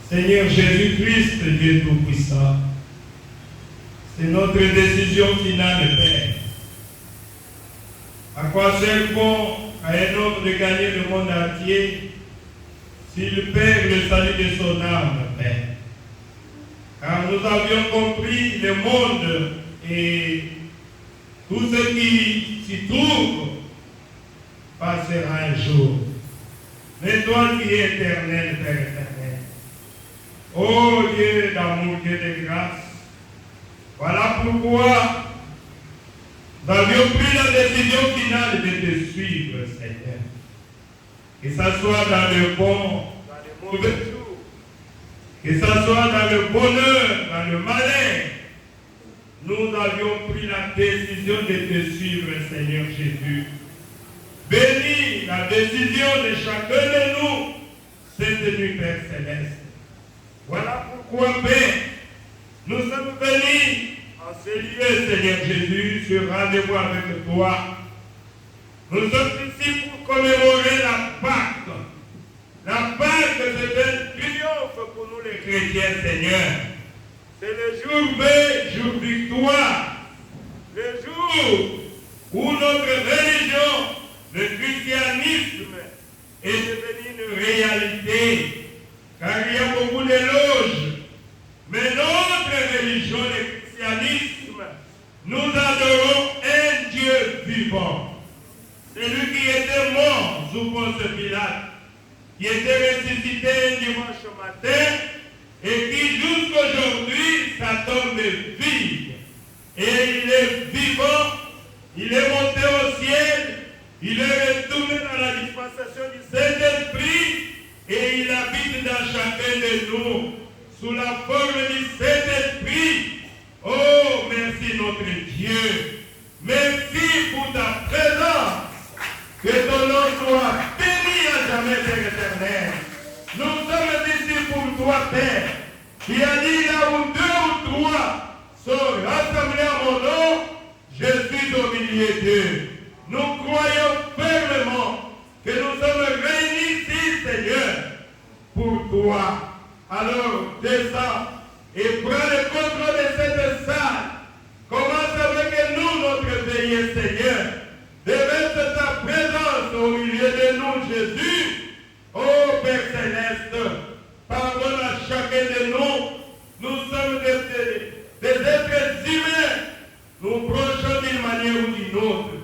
Seigneur Jésus-Christ, Dieu Tout-Puissant, c'est notre décision finale, Père. À quoi sert bon à un homme de gagner le monde entier s'il perd le salut de son âme, Père? Car nous avions compris le monde et tout ce qui s'y trouve passera un jour. Mais toi qui es éternel, Père éternel, ô Dieu d'amour, Dieu de grâce, voilà pourquoi nous avions pris la décision finale de te suivre, Seigneur. Que ce soit dans le bon, dans le mauvais jour, que ce soit dans le bonheur, dans le malheur, nous avions pris la décision de te suivre, Seigneur Jésus. Bénis la décision de chacun de nous cette nuit, Père Céleste. Voilà pourquoi, Père, nous sommes venus en ce lieu, Seigneur Jésus, sur rendez-vous avec toi. Nous sommes ici pour commémorer la Pâque. La Pâque, c'est un triomphe pour nous les chrétiens, Seigneur. C'est le jour B, jour victoire. Le jour où notre religion, le christianisme, est devenu une réalité. Car il y a beaucoup d'éloges. Mais notre religion, le christianisme, nous adorons un Dieu vivant. Celui qui était mort sous Ponce Pilate, qui était ressuscité un dimanche matin, et qui jusqu'aujourd'hui, sa tombe est vide. Et il est vivant, il est monté au ciel, il est retourné dans la dispensation du Saint-Esprit, et il habite dans chacun de nous, sous la forme du Saint-Esprit. Oh, merci notre Dieu. Merci pour ta présence. Que ton nom soit béni à jamais, Père éternel. Nous sommes ici pour toi, Père, qui a dit là où deux ou trois sont rassemblés à mon nom, je suis au milieu d'eux. Nous croyons fermement que nous sommes réunis ici, Seigneur, pour toi. Alors, descends et prends le contrôle de cette salle. Commence avec nous, notre veillée, Seigneur. Déverse ta présence au milieu de nous, Jésus. Ô Père Céleste, pardonne à chacun de nous. Nous sommes des êtres humains. Nous projetons d'une manière ou d'une autre.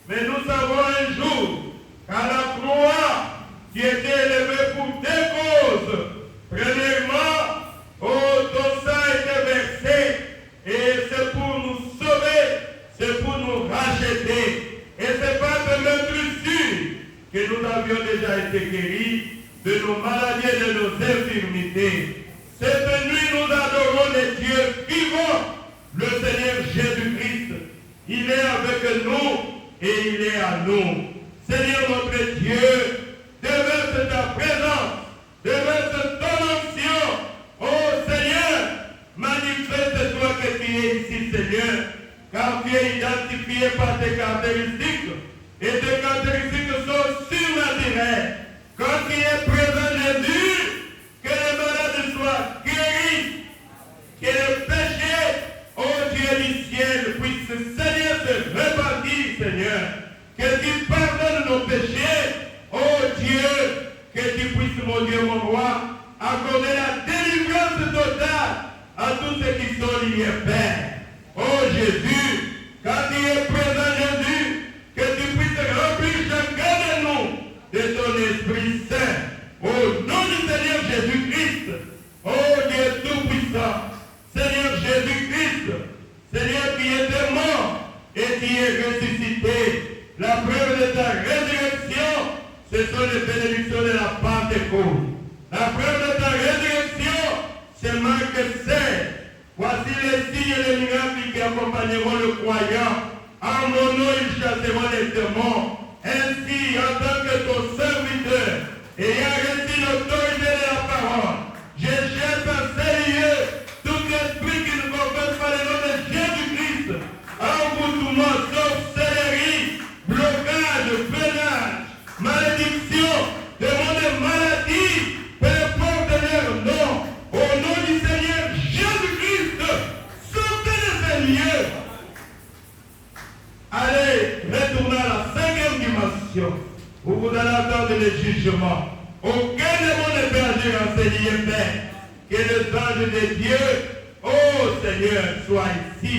Mais nous savons un jour qu'à la croix, tu étais élevé pour deux causes. Premièrement, ton sang a été versé. Et c'est pour nous sauver, c'est pour nous racheter. Et c'est par de notre issue que nous avions déjà été guéris de nos maladies et de nos infirmités. Cette nuit, nous adorons le Dieu vivant, le Seigneur Jésus-Christ. Il est avec nous et il est à nous. Seigneur notre Dieu, déverse ta présence, déverse ton onction. Oh Seigneur, manifeste-toi que tu es ici, Seigneur, car tu es identifié par tes caractéristiques, et tes caractéristiques sont surnaturelles. Quand tu es présent, Jésus, que les malades soient guéris, que le péché, oh Dieu du ciel, puisse, Seigneur, se répartir, Seigneur. à tous ceux qui sont liés, Père. Oh Jésus, quand tu es présent, Jésus, que tu puisses remplir chacun de nous de ton Esprit Saint. Au nom du Seigneur Jésus-Christ, oh Dieu Tout-Puissant, Seigneur Jésus-Christ, Seigneur qui était mort et qui est ressuscité. La preuve de ta résurrection, ce sont les bénédictions de la Pentecôte. La preuve de ta résurrection, c'est Marc 16. Voici les signes et les miracles qui accompagneront le croyant. En mon nom, ils chasseront les démons. Ainsi, en tant que ton serviteur, ayant reçu l'autorité de la parole, je jette en ces lieux tout esprit qui ne confesse pas le nom de Jésus-Christ. Envoûtement, sorcellerie, blocage, pénage, malédiction, démon de maladie, peu importe leur nom, au nom du Seigneur Jésus-Christ, sortez de ces lieux. Allez, retournez à la 5e dimension, où vous allez attendre le jugement. Aucun démon ne peut agir en ces lieux, Père. Que les anges de Dieu, oh Seigneur, soient ici,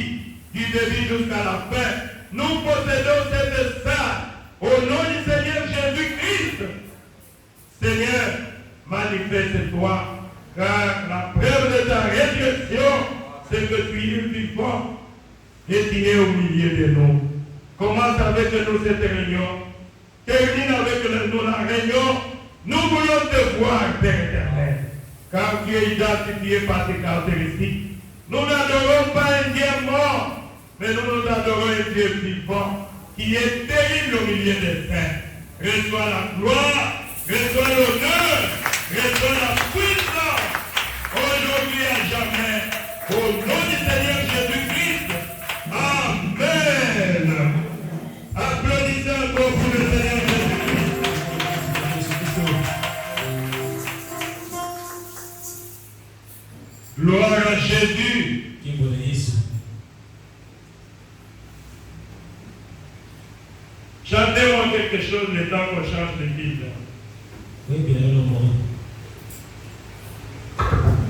du début jusqu'à la fin. Nous possédons cette salle, au nom du Seigneur Jésus-Christ. Seigneur, manifeste-toi, car la preuve de ta résurrection, c'est que tu es vivant et tu es au milieu de nous. Commence avec nous cette réunion. Termine avec nous la réunion. Nous voulons te voir, Père éternel, car tu es identifié par tes caractéristiques. Nous n'adorons pas un Dieu mort, mais nous adorons un Dieu vivant, qui est terrible au milieu des saints. Reçois la gloire, reçois l'honneur, reçois la puissance, aujourd'hui et à jamais, au nom du Seigneur Jésus-Christ. Amen. Applaudissez encore pour le Seigneur Jésus-Christ. Gloire à Jésus. Chantez-moi quelque chose le temps qu'on change de titre. Oui, bien, le monde. Amen.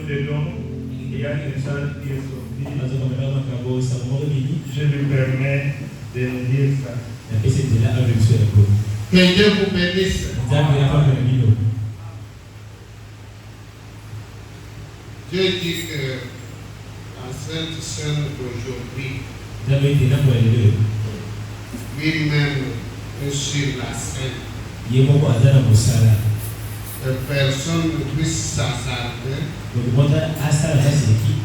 dedans, il y a un message qui est sorti. nazo kamera makambo sango mini Je me permets de lire ça. na pesa ndela avec sur la côte. Que Dieu vous bénisse. Nzambe ya papa na bino. Dieu dit que la Sainte Seine d'aujourd'hui, Nzambe tena kwa lelo. lui-même est sur la scène. Ye moko azana mosala. Que personne ne puisse s'hasarder Donc mota asala seki.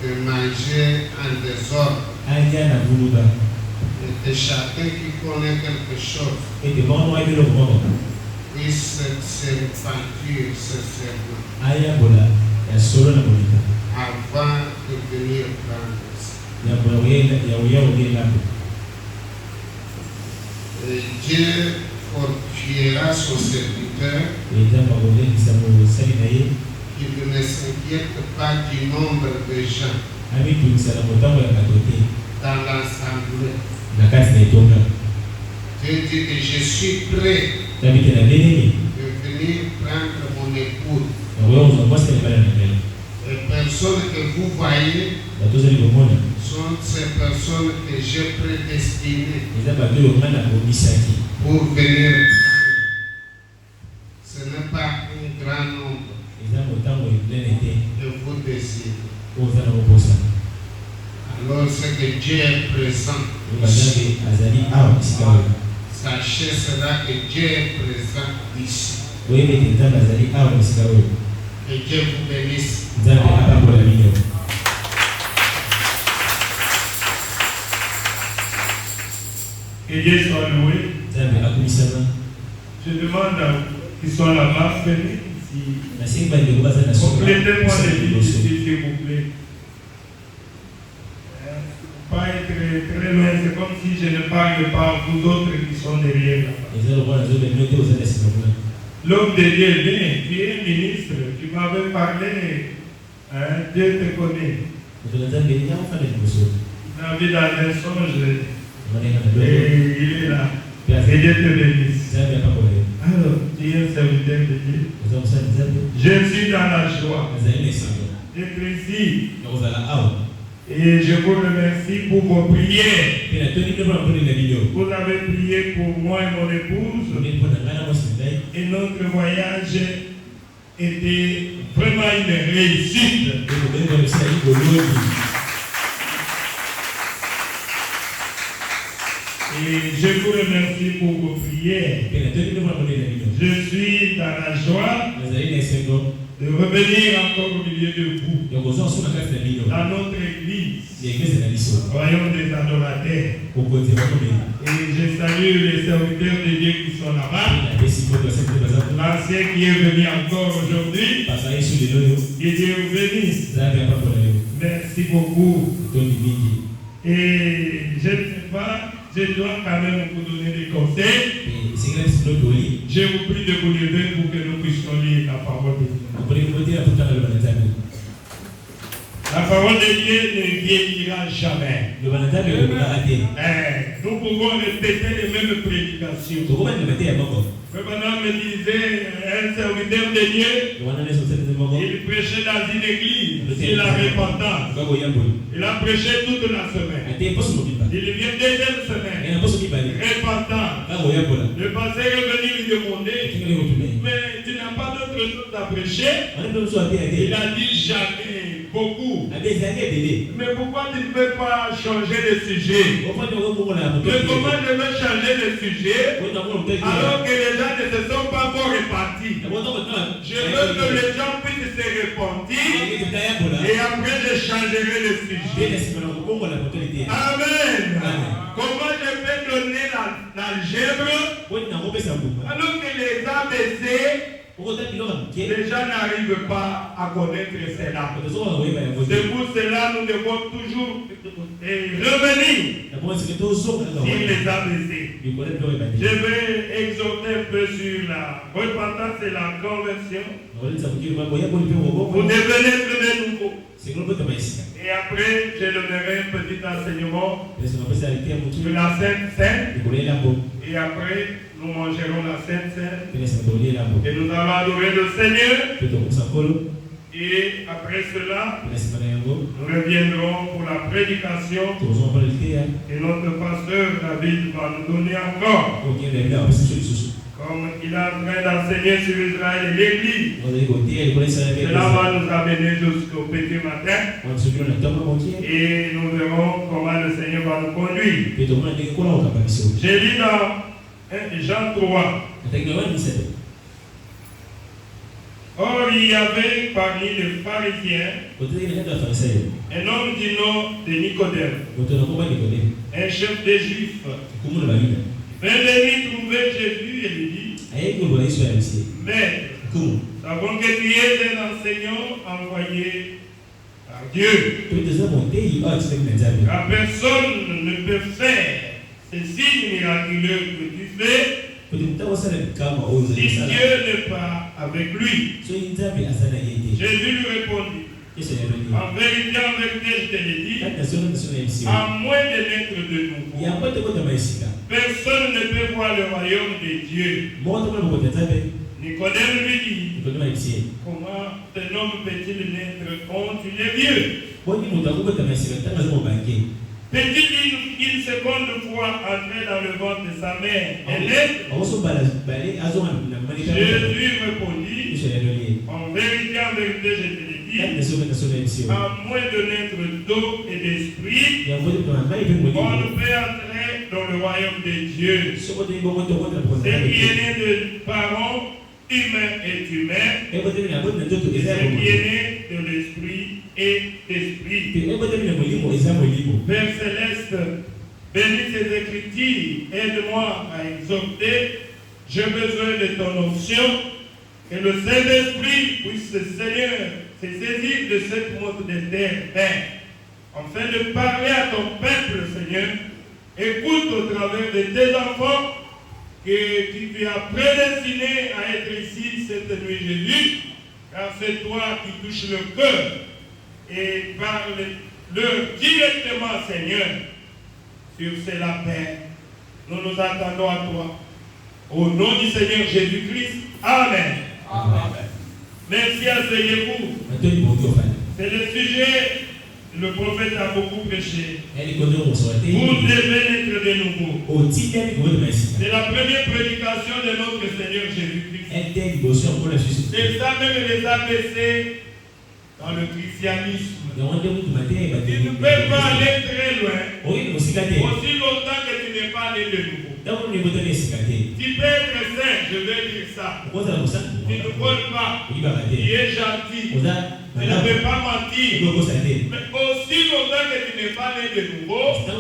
de manger en désordre. Anya na buluba. Et que chacun qui connaît quelque chose Et de bon moi bilo bon. puisse se repentir sincèrement Aya bola ya solo na bolika. avant de venir prendre ça. Ya bola ya la. Et Dieu fortifiera son serviteur Et nzambe akobe kisa mo sali na ye. qui ne s'inquiète pas du nombre de gens Ami tungisa na motambo ya katote. dans l'assemblée. Na kati na etonga. Dieu dit que je suis prêt Nzambe tena beneni. de venir prendre mon épouse. Na wewe unamwasa ni bana na mbele. Les personnes que vous voyez Batoza libomona. sont ces personnes que j'ai prédestinées Eza bato yo ngana komisaki. pour venir prendre. Ce n'est pas un grand nombre Eza motambo eplene te. que vous désirez. Oza na koposa. Alors c'est que Dieu est présent. Nzambe azali awa bisika oyo. Sachez cela que Dieu est présent ici. Oyebe ete nzambe azali awa bisika oyo. Que Dieu vous bénisse. Nzambe apambola bino. Que Dieu soit loué. Nzambe akumisama. Je demande à qui sont là-bas, venez ici. Nasengi bandeko baza na soka. Complétez-moi les lignes, s'il vous plaît. Pas être très loin, c'est comme si je ne parle pas aux autres qui sont derrière là. Eza lokola nazobemio te oza na nsima kuna. L'homme de Dieu vient, tu es ministre, tu m'avais parlé, hein, Dieu te connaît. Moto na nzambe ya ofanda liboso. David a un songe Maneka na et dogo. il est là. Et Dieu te bénisse. Nzambe apambola yo. Alors, tu es un serviteur de Dieu. Oza mosala nzambe. Je suis dans la joie Azali na esengo. d'être ici. Ya kozala awa. Et je vous remercie pour vos prières. Mpe natoni mpe mpona mpona na bino. Vous avez prié pour moi et mon épouse. Toni mpona ngai na mwasi na ngai. Et notre voyage était vraiment une réussite. Oyo komisa ligoloni. Et je vous remercie pour vos prières. Mpe natoni mpe mpona mpona na bino. Je suis dans la joie Nazali na esengo. de revenir encore au milieu de vous, Ya kozwa so na kati na bino. dans notre église, Ya eglise na biso. royaume des adorateurs. Kokonzi bakomeli. Et je salue les serviteurs de Dieu qui sont là-bas, Napesi mbote basali mpe baza kuna. l'ancien qui est venu encore aujourd'hui. Bazali su lelo oyo. Que Dieu vous bénisse. Nzambe apambola yo. Merci beaucoup. Tondi mingi. Et je ne sais pas, je dois quand même vous donner des conseils. Mpe esengeli biso biloko oli. Je vous prie de vous lever pour que nous puissions lire la parole de Dieu. Naponi kobotela mpo tanga loba na nzambe. La parole de Dieu ne vieillira jamais. Loba na nzambe elobelaka te. Nous pouvons répéter les mêmes prédications. Tokobandela te ya moko. Le madame me disait, un serviteur de Dieu, Wana nyonso osalisi moko. il prêchait dans une église sur la repentance. Kaka oyamboli. Il a prêché toute la semaine. Ate poso mobimba. Il vient deuxième semaine. Ena poso mibale. Repentance. Kaka oyambola. Le pasteur est venu lui demander, Tingeli kotume. mais tu n'as pas d'autre chose à prêcher? Wana mpe mosu ate Il ate. a dit jamais, beaucoup. Abe ezalaki ebele. Mais pourquoi tu ne peux pas changer de sujet? Ofandi okokombola moto. Mais comment je vais changer de sujet Oyina komona moto ete. alors que les gens ne se sont pas encore repentis? Je veux que les gens puissent se repentir et après je changerai le sujet. Amen. Comment je peux donner l'algèbre alors que les ABC, les gens n'arrivent pas à connaître cela? C'est pour cela nous devons toujours revenir sur les ABC. Je vais exhorter un peu sur la repentance et la conversion. Vous devenez de nouveau. Et après, je donnerai un petit enseignement sur la Sainte Seine. Et après, nous mangerons la Sainte Seine. Et nous allons adorer le Seigneur. Et après cela, nous reviendrons pour la prédication et notre pasteur David va nous donner encore. Comme il est en train d'enseigner sur Israël et l'Église, cela va nous amener jusqu'au petit matin et nous verrons comment le Seigneur va nous conduire. J'ai lu dans Jean 3. Or, il y avait parmi les pharisiens un homme du nom de Nicodème, un chef des Juifs. Vint de lui trouver Jésus et lui dit, Maître, nous savons que tu es un enseignant envoyé par Dieu. Car personne ne peut faire ces signes miraculeux que tu fais si Dieu n'est pas avec lui. Jésus lui répondit, en vérité, je te le dis, à moins de naître de nouveau, personne ne peut voir le royaume de Dieu. Nicodème lui dit, comment un homme peut-il naître quand il est vieux? Peut-il une seconde fois entrer dans le ventre de sa mère et naître? Jésus répondit, en vérité, je te le dis, à moins de naître d'eau et d'esprit, on ne peut entrer dans le royaume de Dieu. Ce qui est né de parents humains est humain, et ce qui est né de l'esprit est esprit. Père céleste, bénis ces écritures, aide-moi à exhorter. J'ai besoin de ton onction, que le Saint-Esprit puisse, Seigneur, se saisir de cette montre de terre, Père, afin de parler à ton peuple, Seigneur. Écoute au travers de tes enfants que tu as prédestiné à être ici cette nuit, Jésus, car c'est toi qui touches le cœur et parle-leur directement, Seigneur. Sur cela, Père, nous nous attendons à toi. Au nom du Seigneur Jésus-Christ, Amen. Amen. Merci, asseyez-vous. C'est le sujet, le prophète a beaucoup prêché. Vous devez naître de nouveau. C'est la première prédication de notre Seigneur Jésus-Christ. C'est ça même les ABC dans le christianisme. Tu ne peux pas aller très loin aussi longtemps que tu n'es pas né de nouveau. Tu peux être saint, je vais dire ça. Tu ne voles pas, tu es gentil, tu ne peux pas mentir. Mais aussi longtemps que tu n'es pas né de nouveau, tu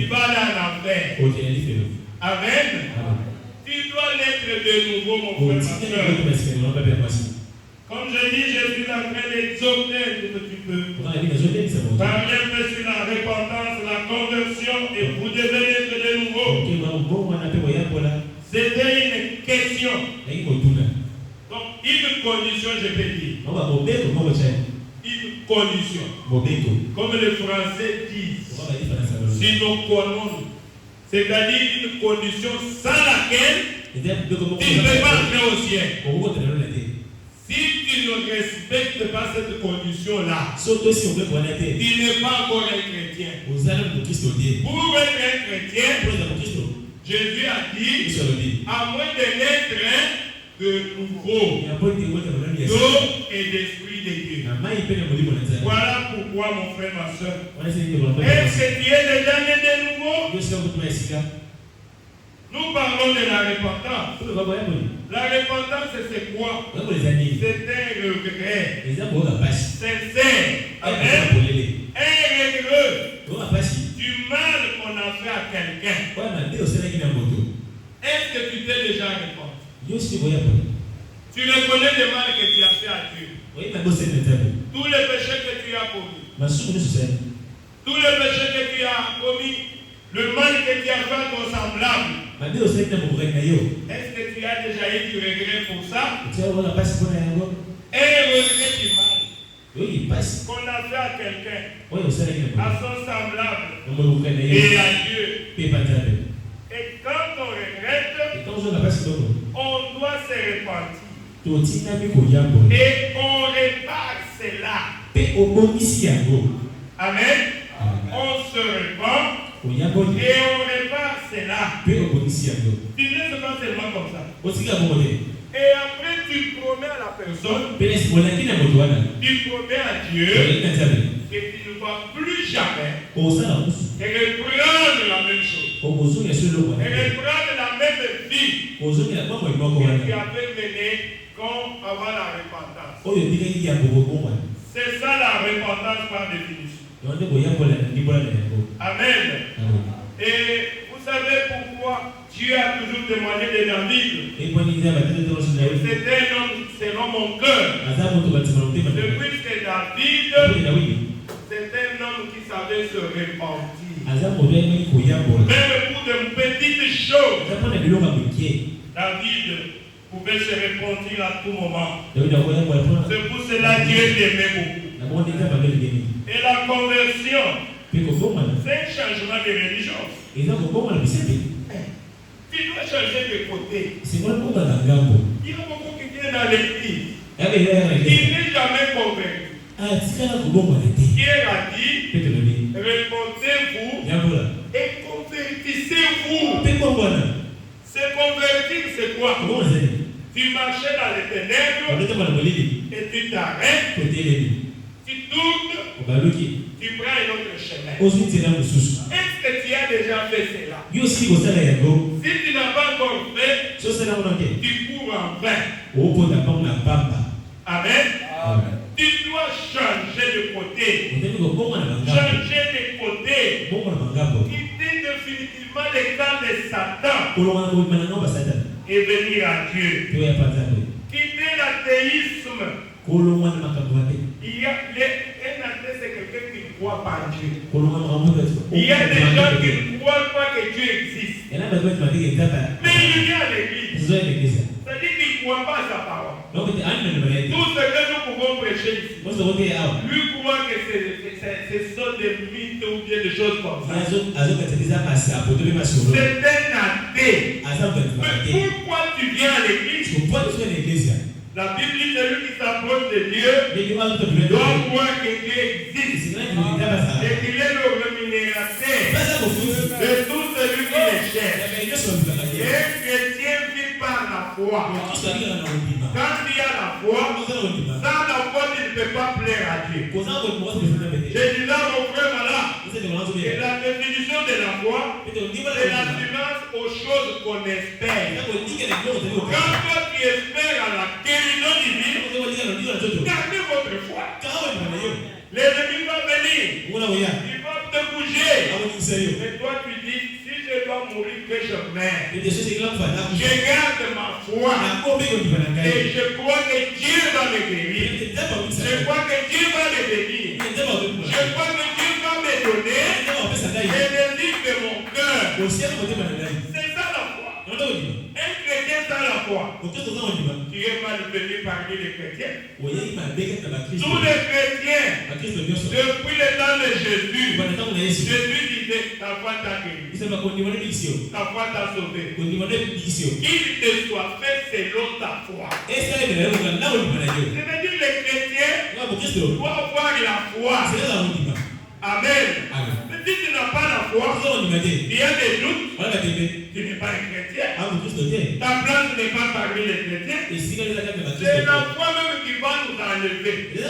vas aller en enfer. Amen. Tu dois naître de nouveau, mon frère, ma soeur. Comme je dis, je suis en train d'exhorter tout ce que tu peux. Parlez un peu sur la repentance, la conversion, et vous devez naître de nouveau. C'était une question. Donc, une condition, je peux dire. Une condition. Comme les Français disent. Sinoquanon. C'est-à-dire une condition sans laquelle tu ne peux pas entrer au ciel. Si tu ne respectes pas cette condition-là, tu n'es pas encore un chrétien. Pour être un chrétien, Jésus a dit, à moins de naître de nouveau, d'eau et d'esprit de Dieu. Voilà pourquoi, mon frère, ma soeur, est-ce que tu es déjà né de nouveau? Nous parlons de la repentance. La repentance, c'est quoi? C'est un regret sincère. Un regret du mal qu'on a fait à quelqu'un. Est-ce que tu t'es déjà repenti? Tu reconnais le mal que tu as fait à Dieu. Tous les péchés que tu as commis. Tous les péchés que tu as commis. Le mal que tu as fait à ton semblable. Est-ce que tu as déjà eu du regret pour ça? Un regret du mal qu'on a fait à quelqu'un, à son semblable et à Dieu. Et quand on regrette, on doit se repentir. Et on repent Pe obongisi yango. Amen. Amen. On se répand Oyaboni. et on répare cela. Pe obongisi yango. Tu ne laisses pas seulement comme ça. Osika bomode. Et après, tu promets à la personne, Pe es molaki na moto wana. tu promets à Dieu Oyaki na Nzambe. que tu ne vas plus jamais Osala musu. reprendre la même chose. Okozonga solo wana. Reprendre la même vie Ozonga mambo moko que tu wana. avais menée quand avant la repentance. Oyo tikaki ya bobo wana. C'est ça la repentance par définition. Yonde boyakola na ndibola na yango. Amen. Amen. Et vous savez pourquoi Dieu a toujours témoigné de David. Et pour dire bah tu dois se laver. C'était un homme selon mon cœur. Azabo to batsi volonté ba. Depuis que David, c'était un homme qui savait se repentir. Azabo bien ni koyambola. Même pour de petites choses, Azabo na biloko bokie. David pouvait se repentir à tout moment. David akoyambola pour. C'est pour cela que Dieu l'aimait beaucoup. Na bonne état ba beli. Et la conversion, Pe ko boma. c'est un changement de religion. Et donc ko boma na bisebi. Tu dois changer de côté. C'est quoi pour la ngambo? Il y a beaucoup qui viennent dans l'église. Avec la Il n'est jamais convaincu. Ah, tika ko boma na te. Pierre a dit, Pe to le. répondez-vous Yambola. et convertissez-vous. Pe ko boma. Se convertir, c'est quoi? Comment ça dit? Tu marchais dans les On ténèbres était pas le bolidi. et tu t'arrêtes, Côté les. tu tournes, Obaloki. tu prends un autre chemin. Osu tena mususu. Est-ce que tu as déjà fait cela? Yo si ko sala yango. Si tu n'as pas encore fait, So sala mo ke. tu cours en vain. Opo na pa na pamba. Amen. Amen. Tu dois changer de côté. On dit ko boma na ngambo. Changer de côté. Boma na ngambo. Quitter définitivement les camps de Satan Ko lo ngana ko mana no basata. et venir à Dieu. Yo ya panza ko. Quitter l'athéisme. Ko lo ngana makambo ate. Il y a un athée, c'est quelqu'un qui ne croit pas en Dieu. Ko lo ngana makambo ate. Il y a des gens qui ne croient pas que Dieu existe. Yana ba ko matike ngata. Mais il vient à l'église. Zo ya l'église. C'est-à-dire qu'il ne croit pas à sa parole. Donc te ane na ba. Tout ce que nous pouvons prêcher ici, Mo so ko te awa. lui croit que ce sont des mythes ou bien des choses comme ça. Azo katatiza pasa apo to be masoro. C'est un athée. Aza ba Mais te. pourquoi tu viens à l'église? Ko po to l'église. La Bible dit celui qui s'approche de Dieu Ni ko to be. doit croire que Dieu existe Sina ni nda basa. et qu'il est le rémunérateur Basa ko fu. de tout celui qui le cherche. Ya ba yeso bi ba Et ke. un chrétien vit par la foi. Ko sa ni na ondima. Quand il y a la foi, Ko sa ondima. sans la foi, tu ne peux pas plaire à Dieu. Ko sa ko mo se be na be. Je disais à mon frère voilà, Ko se de mo so be. que la définition de la foi, Peto ndima c'est la. l'assurance aux choses qu'on espère. Ya ko ndike na ko te ko. Quand toi tu espères à la guérison divine, Ko ko ndika ndika jojo. gardez votre foi. Ka wa ni na yo. L'ennemi va venir, Ngona ko ya. il va te bouger. Awo ni serio. Mais toi tu dis, si je dois mourir, que je meurs. Et des choses qui l'ont fait là. Je garde ma foi Na ko be ko ndika na et kai. je crois que Dieu va me guérir. Je crois que Dieu va me bénir. Je crois que Dieu va me donner l'énergie de mon cœur. C'est ça la foi. Un chrétien sans la foi. Tu es mal venu parmi les chrétiens. Tous les chrétiens, depuis le temps de Jésus, Jésus disait, ta foi t'a guéri. Ta foi t'a sauvé. Qu'il te soit fait selon ta foi. C'est-à-dire les chrétiens doivent avoir la foi. Amen. Mais si tu n'as pas la foi, il y a des doutes, tu n'es pas un chrétien. Ta place n'est pas parmi les chrétiens. C'est la foi même qui va nous enlever. Et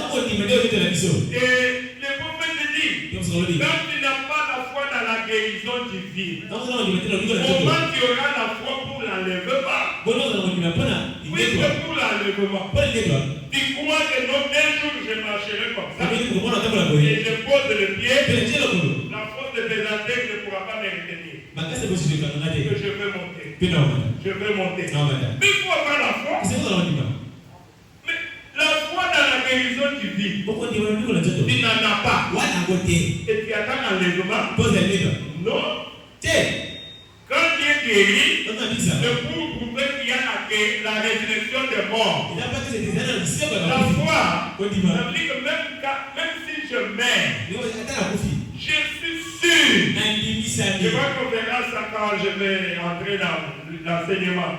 le prophète dit, quand tu n'as pas la foi dans la guérison divine, comment tu auras la foi pour l'enlèvement? Oui, c'est pour l'enlèvement. Tu crois que non, un jour je marcherai comme ça, et je pose le pied, la force de tes antennes ne pourra pas me retenir. Que je veux monter. Je veux monter. Mais il faut avoir la foi. Mais la foi dans la guérison divine, tu n'en as pas. Et tu attends l'enlèvement. Non. Quand Dieu guérit, c'est pour prouver qu'il y a la résurrection des morts. La foi, ça veut dire que même si je meurs, je suis sûr. Je vais conférence quand je vais entrer dans l'enseignement.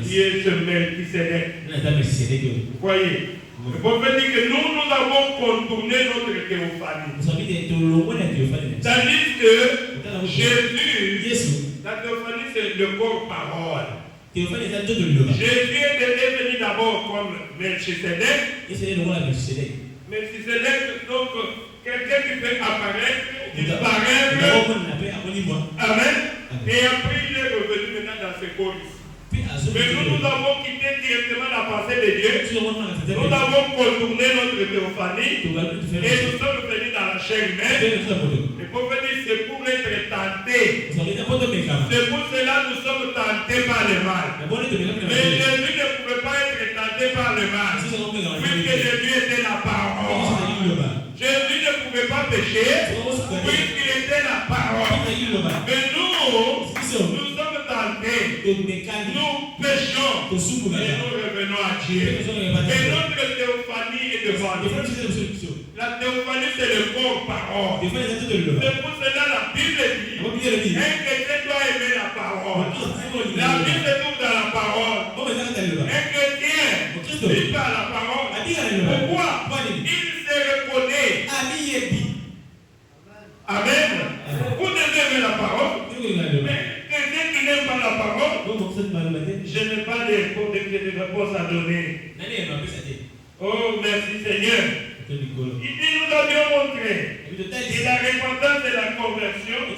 Qui est ce Melchisédek. Vous voyez, Le prophète dit que nous avons contourné notre théophanie. C'est-à-dire que Jésus, la théophanie c'est le corps parole. Jésus est venu d'abord comme Melchisedec. Melchisedec, donc quelqu'un qui peut apparaître, disparaître. Amen. Et après il est revenu maintenant dans ses corps ici. Mais nous avons quitté directement la pensée de Dieu. Nous avons contourné notre théophanie et nous sommes venus dans la chair humaine. Le prophète dit c'est pour être tentés. C'est pour cela que nous sommes tentés par le mal. Mais Jésus ne pouvait pas être tenté par le mal. Puisque Jésus était la parole. Jésus ne pouvait pas pécher puisqu'il était la parole. Mais nous sommes tentés. Nous péchons et nous revenons à Dieu. Et notre théophanie est devant nous. La théophanie c'est le corps parole. C'est pour cela la Bible dit un chrétien doit aimer la parole. La Bible se trouve dans la parole. Un chrétien vit par la parole. Pourquoi? Il se reconnaît. Amen. Vous devez aimer la parole. Mais quelqu'un qui n'aime pas la parole, je n'ai pas de réponse à donner. Oh, merci Seigneur. Il dit nous avions montré que la repentance et la conversion ne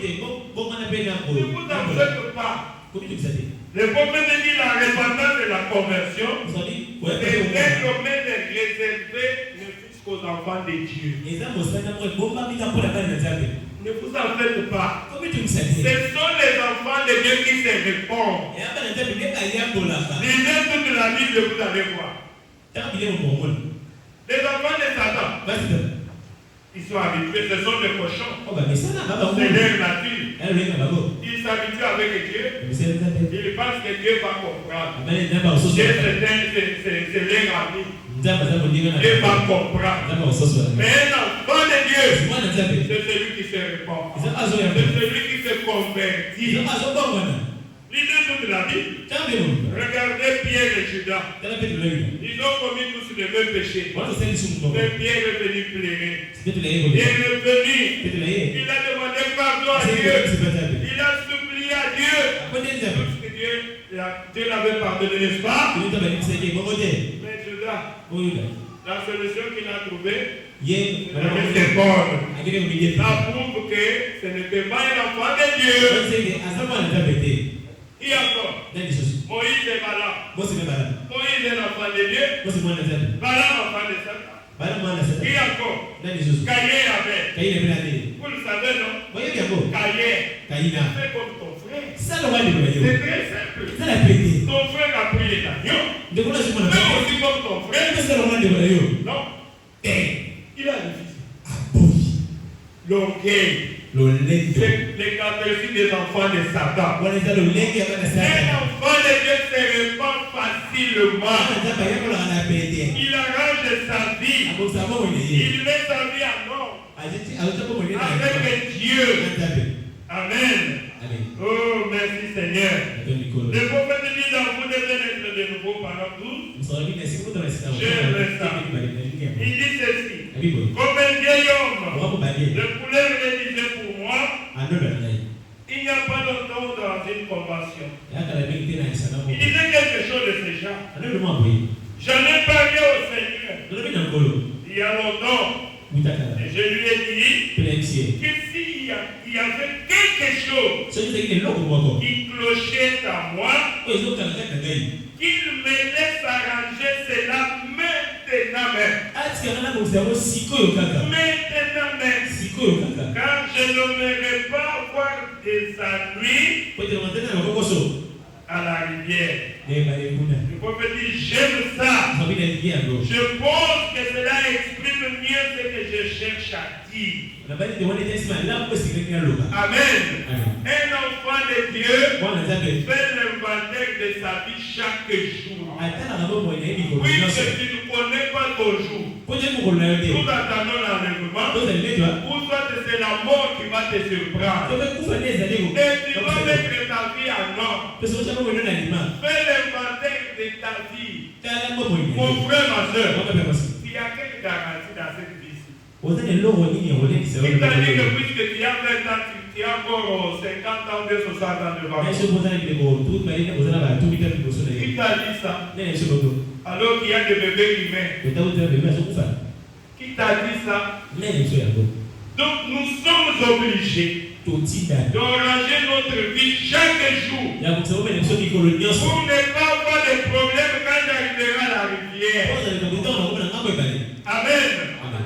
vous affectent pas. Le prophète dit la repentance et la conversion est désormais réservé jusqu'aux enfants de Dieu. Ne vous en faites pas. Ce sont les enfants de Dieu qui se répondent. Lisez toute la Bible, vous allez voir. Les enfants de Satan, ils sont habitués, ce sont des cochons. C'est leur nature. Ils s'habituent avec Dieu. Ils pensent que Dieu va comprendre. Dieu, c'est leur ami. Dieu va comprendre. Mais un enfant de Dieu, c'est celui qui se répand. C'est celui qui se convertit. Lisez toute la Bible. Regardez Pierre et Judas. Ils ont commis tous le même péché. Mais Pierre est venu pleurer. Il est revenu. Il a demandé pardon à Dieu. Il a supplié à Dieu. Parce que Dieu l'avait pardonné, n'est-ce pas? Mais Judas, la solution qu'il a trouvée, c'est bonne. Ça prouve que ce n'était pas un enfant de Dieu. Qui encore? Moïse et Balaam. Moïse est l'enfant de Dieu. Balaam enfant de Satan. Qui encore? Caïn et Abel. Vous le savez, non? Caïn. Fais comme ton frère. C'est très simple. Ton frère a pris les agneaux. Fais aussi comme ton frère. Non. Il a refusé. L'orgueil. C'est les caractéristiques des enfants de Satan. Un enfant de Dieu se répand facilement. Il arrange sa vie. Il met sa vie en ordre avec Dieu. Amen. Oh, merci Seigneur. Le prophète dit dans vous devez être de nouveau par tous. Il dit ceci. Comme un vieil homme, le couleur rédigé pour moi, il n'y a pas longtemps dans une convention. Il disait quelque chose de ce genre. J'en ai parlé au Seigneur il y a longtemps. Et je lui ai dit que s'il y avait quelque chose qui clochait à moi, qu'il me laisse arranger cela maintenant même. Maintenant même. Car je n'aimerais pas avoir des ennuis à la rivière. Le prophète dit j'aime ça. Je pense que cela exprime mieux ce que je cherche à dire. Amen. Un enfant de Dieu fait l'inventaire de sa vie chaque jour. Puisque tu ne connais pas ton jour, nous attendons l'enlèvement, ou soit c'est la mort qui va te surprendre. Et tu vas mettre ta vie en ordre. Fais l'inventaire de ta vie. Mon frère, ma soeur, y a quelle garantie dans cette vie? Ozana loro nini ngone Il kisero. t'a dit que puisque tu as 20 ans, tu as encore 50 ans, 60 ans devant toi. Nesho bozana kilego tout mais ozana ba tout bita biboso na Qui ye. t'a dit ça? Nene nesho boto. Alors qu'il y a des bébés humains. Ota uta bebe asokufa. Qui t'a dit ça? Nene nesho yako. Donc nous sommes obligés Totinda. d'enranger notre vie chaque jour Ya kusema nesho kikolo nyonso. pour ne pas avoir de problèmes quand j'arriverai à la rivière. Oza likabuta na kuna ngambo ibale. Amen. Amen.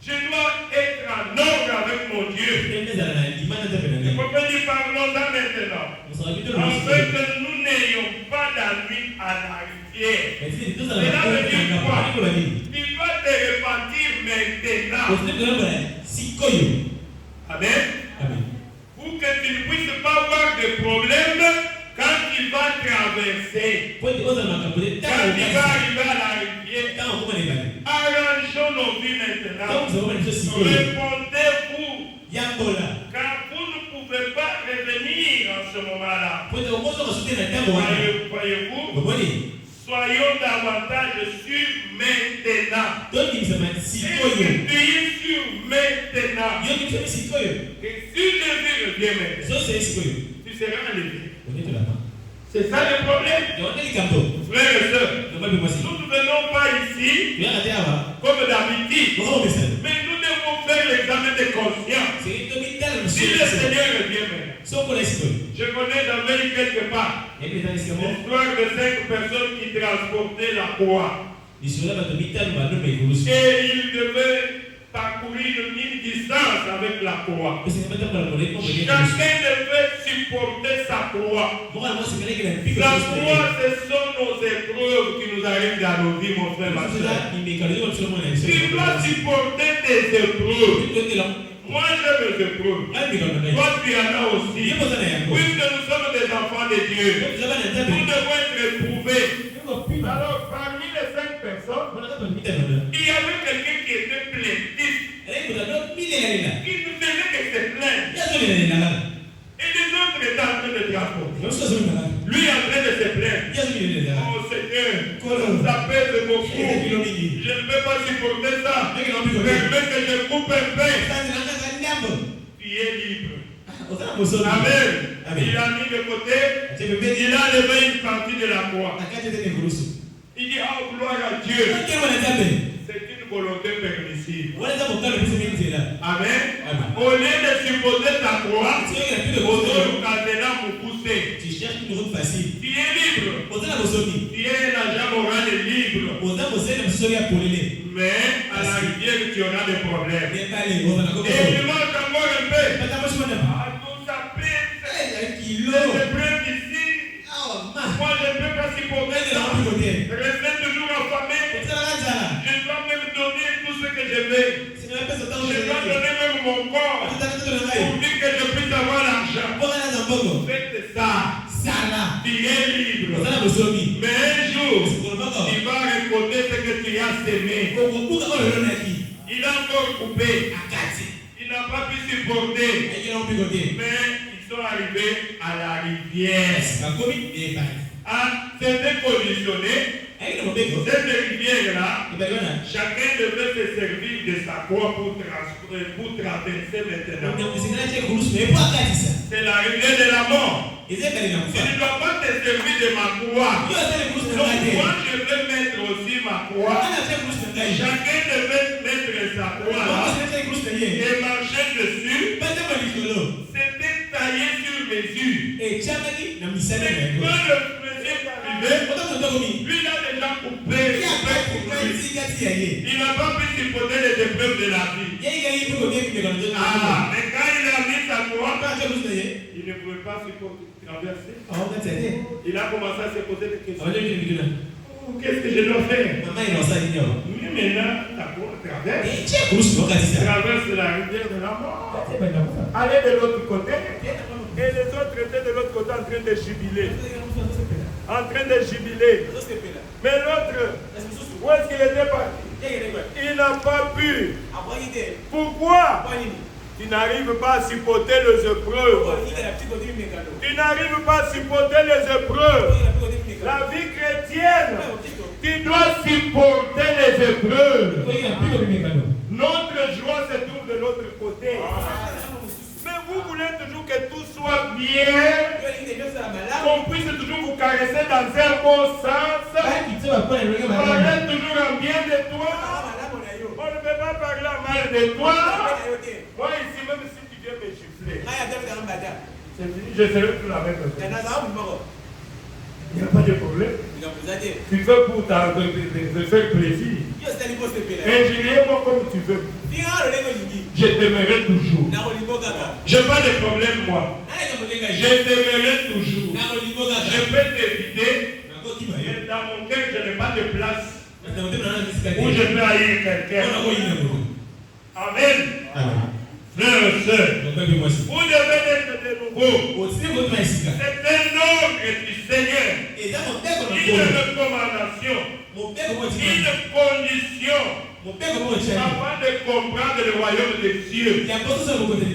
Je dois être en ordre avec mon Dieu. Tendeza na imani za Je benani. peux pas dire parlons-en maintenant. Musabito En na fait que nous n'ayons pas d'envie à la rivière. Esi ndoza na kwa na kwa kwa bani. Tu dois te repentir maintenant. Ozana kwa sikoyo. Amen. Amen. Pour que tu ne puisses pas avoir de problèmes quand tu vas traverser. Pote ozana makapole Quand ta. tu vas arriver à la rivière, Ta ngoma ni bani. arrangeons nos vies Donc maintenant. nous avons une chose sikoyo. Répondez-vous, Yambola. car vous ne pouvez pas revenir en ce moment-là. Pote omozo kasute na tango wana. Voyez-vous, Bomoni. soyons davantage sur maintenant. Donc il s'appelle Et sikoyo. tu es sur maintenant. Yo ni fait sikoyo. Et si Jésus revient maintenant, So c'est sikoyo. tu seras enlevé. On est de la main. C'est ça le problème. Yo on est likambo. Frères et sœurs, No ba bimwasi. nous ne venons pas ici Yo ate aba. comme d'habitude, Bo ko mesa. mais nous devons faire l'examen de conscience. C'est to mitala Si le Seigneur revient maintenant, So ko la sikoyo. je connais dans Amérique quelque part Et puis dans l'escamo. l'histoire de 5 personnes qui transportaient la croix. Isola ba to mitala ba no me kulusu. Et ils devaient parcourir une distance avec la croix. Parce que meta para poder como ni. Chacun devait supporter sa croix. Mo mo se kele kele pico. La croix, ce sont nos épreuves qui nous arrivent dans nos vies, mon frère, ma soeur. Ni me kalo yo solo mo na. Tu dois supporter tes épreuves. Yo te la. Moi, j'ai mes épreuves. Ai mi kalo na. Toi, tu en as aussi. Yo mo sana yango. Puisque nous sommes des enfants de Dieu, Yo ba na tabe. nous devons être éprouvés. Yo ko pipa. Alors, parmi les 5 personnes, Mo na ka to mitala na. il y avait quelqu'un qui était plaintif, Eh ko da no mile ya ila. qui ne faisait que se plaindre. Ya so le na la. Et les autres étaient en train de transporter. Yo so so na la. Lui en train de se plaindre. Ya so le na la. Oh Seigneur, ça pèse beaucoup. Je ne peux pas supporter ça. Permets que je coupe un peu. Tu es libre. Amen. Il a mis de côté. Il a levé une partie de la croix. Il dit, oh gloire à Dieu. C'est une volonté permissive. Amen. Au lieu de supporter ta croix, Tu cherches une route facile. tu es libre. Tu es un agent moral et libre. Mais à la rivière, tu auras des problèmes. Et tu manges encore un peu. Ah, tout ça pèse. Les épreuves ici. Moi, je ne peux pas supporter ça. Rester toujours affamé. Je dois même donner tout ce que je veux. Je dois donner même mon corps pour dire que je puisse avoir l'argent. Faites ça. Tu es libre. Mais un jour, tu vas récolter ce que tu as semé. Il a encore coupé. Il n'a pas pu supporter. Mais ils sont arrivés à la rivière. C'était conditionné. Cette rivière-là, chacun devait se servir de sa croix pour traverser maintenant. C'est la rivière de la mort. Tu ne dois pas te servir de ma croix. Donc moi, je vais mettre aussi ma croix. Chacun devait mettre sa croix là et marcher dessus. C'était taillé sur mesure. Et Quand le monsieur est arrivé, lui il a déjà coupé. Il n'a pas pu supporter les épreuves de la vie. Ah, mais quand il a mis sa croix, il ne pouvait pas supporter traverser. Il a commencé à se poser des questions. Qu'est-ce que je dois faire? Oui, maintenant, ta croix traverse. Traverse la rivière de la mort. Allez de l'autre côté. Et les autres étaient de l'autre côté en train de jubiler. En train de jubiler. Mais l'autre, où est-ce qu'il était parti? Il n'a pas pu. Pourquoi? Tu n'arrives pas à supporter les épreuves. Tu n'arrives pas à supporter les épreuves. La vie chrétienne, Tu dois supporter les épreuves. Kwa hiyo inapigwa mimekano. Notre joie se trouve de l'autre côté. Mais vous voulez toujours que tout soit bien, qu'on puisse toujours vous caresser dans un bon sens. Parler toujours en bien de toi. On ne peut pas parler en mal de toi. Moi ici, même si tu viens me gifler, c'est fini, je serai plus la même personne. Il n'y a pas de problème. Tu veux pour te faire plaisir. Injurie-moi comme tu veux. Je t'aimerai toujours. Je n'ai pas de problème, moi. Je t'aimerai toujours. Je peux t'éviter. Mais dans mon cœur, je n'ai pas de place où je peux haïr quelqu'un. Amen. Frères et sœurs, vous devez être de nouveau. C'est un ordre du Seigneur. Une recommandation. Une condition. Avant de comprendre le royaume des cieux,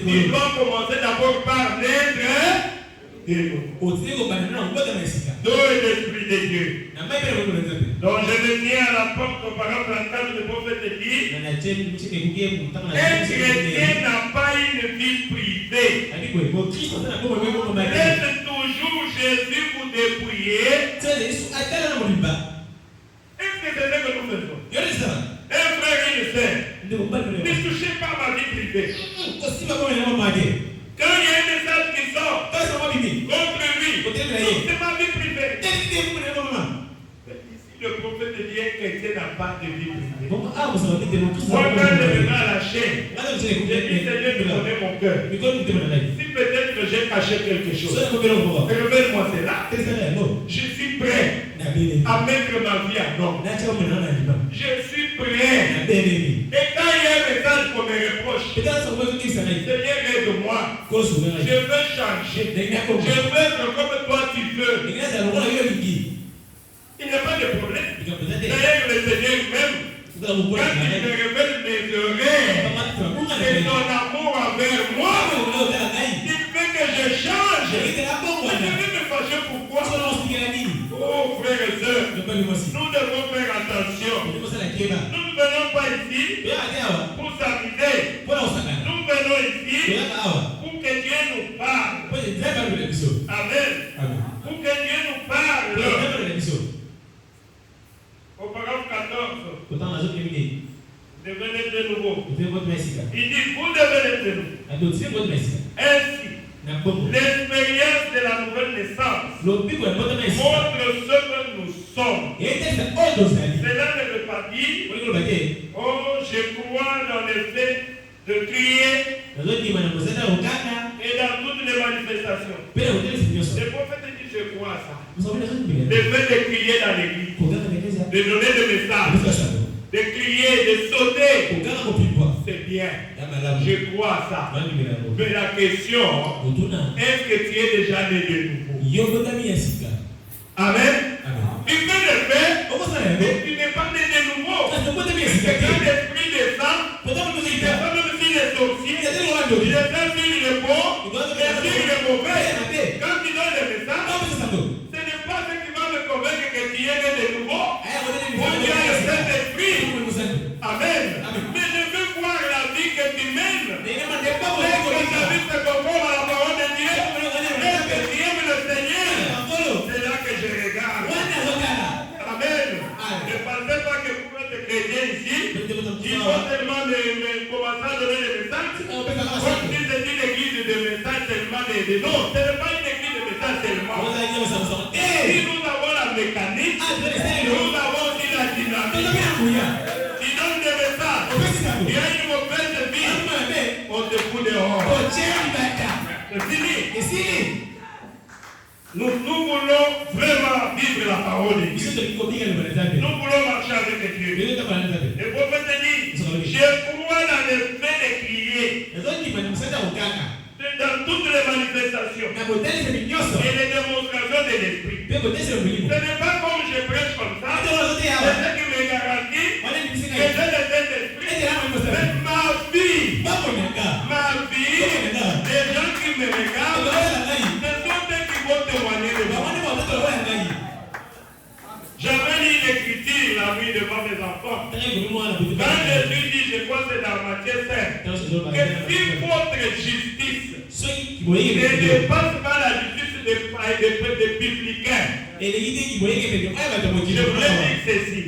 il doit commencer d'abord par l'être de l'Esprit de Dieu. Donc je me tiens à la porte aux paroles d'entendre le prophète dit, un chrétien n'a pas une vie privée. Laisse toujours Jésus vous dépouiller. Est-ce que c'est ce que nous faisons? Un frère et une sœur, ne touchez pas ma vie privée. Quand il y a un message qui sort contre lui, c'est ma vie privée. Ici, le prophète dit que chrétien n'a pas de vie privée. Moi, quand je me mets à la chaîne, j'ai dit Seigneur, tu connais mon cœur. Si peut-être que j'ai caché quelque chose, révèle-moi cela. Je suis prêt à mettre ma vie à l'homme. Je suis prêt. Et quand il y a un message qu'on me reproche, Seigneur, aide-moi. Je veux changer. Je veux être comme toi tu veux. Il n'y a pas de problème. D'ailleurs, le Seigneur même, quand il me révèle mes erreurs et son amour envers moi, il veut que je change. Je vais me fâcher pourquoi? Oh frères et sœurs, nous devons faire attention. Nous ne venons pas ici pour s'amuser. Nous venons ici pour que Dieu nous parle. Amen. Pour que Dieu nous parle. Au paragraphe 14, devenez de nouveau. Il dit, vous devenez de nouveau. Ainsi, l'expérience de la nouvelle naissance montre ce que nous sommes. Cela ne veut pas dire, oh, je crois dans le fait de crier et dans toutes les manifestations. Le prophète dit, je crois à ça. Le fait de crier dans l'église, de donner des messages, de crier, de sauter, c'est bien. Je crois à ça. Mais la question, est-ce que tu es déjà né de nouveau? Amen. Tu peux le faire, mais tu n'es pas né de nouveau. C'est quand l'esprit descend, il descend même si les sorciers, il descend sur le bon, et sur le mauvais. Quand tu donnes le message, ce n'est pas ce qui va me convaincre que tu es né de nouveau. Pour Dieu le Saint-Esprit. Amen. Mais je veux voir la vie que tu mènes. Est-ce que ta vie se conforme à la parole de Dieu? Est-ce que tu aimes le Seigneur? C'est là que je regarde. Amen. Ne pensez pas que vous êtes chrétien ici. Il faut tellement commencer à donner des messages. Comme si c'était une église de messages tellement de non, ce n'est pas une église de messages tellement. Si nous avons la mécanique, nous avons aussi la dynamique. Tu donnes des messages. Il y a une mauvaise vie. On te fout dehors. C'est fini. Nous voulons vraiment vivre la parole de Dieu. Nous voulons marcher avec Dieu. Le prophète dit, je crois dans le fait de crier. Dans toutes les manifestations et les démonstrations de l'esprit. Ce n'est pas comme je prêche comme ça. C'est ce qui me garantit que j'ai le Saint-Esprit. Mais ma vie, les gens qui me regardent, ce sont eux qui vont témoigner de moi. J'avais lu une écriture verset 5. Dans ce jour, Que si votre justice ceux qui voyaient ne que dépasse pas la justice des publicains, et les idées qui voyaient que je voulais dire ceci.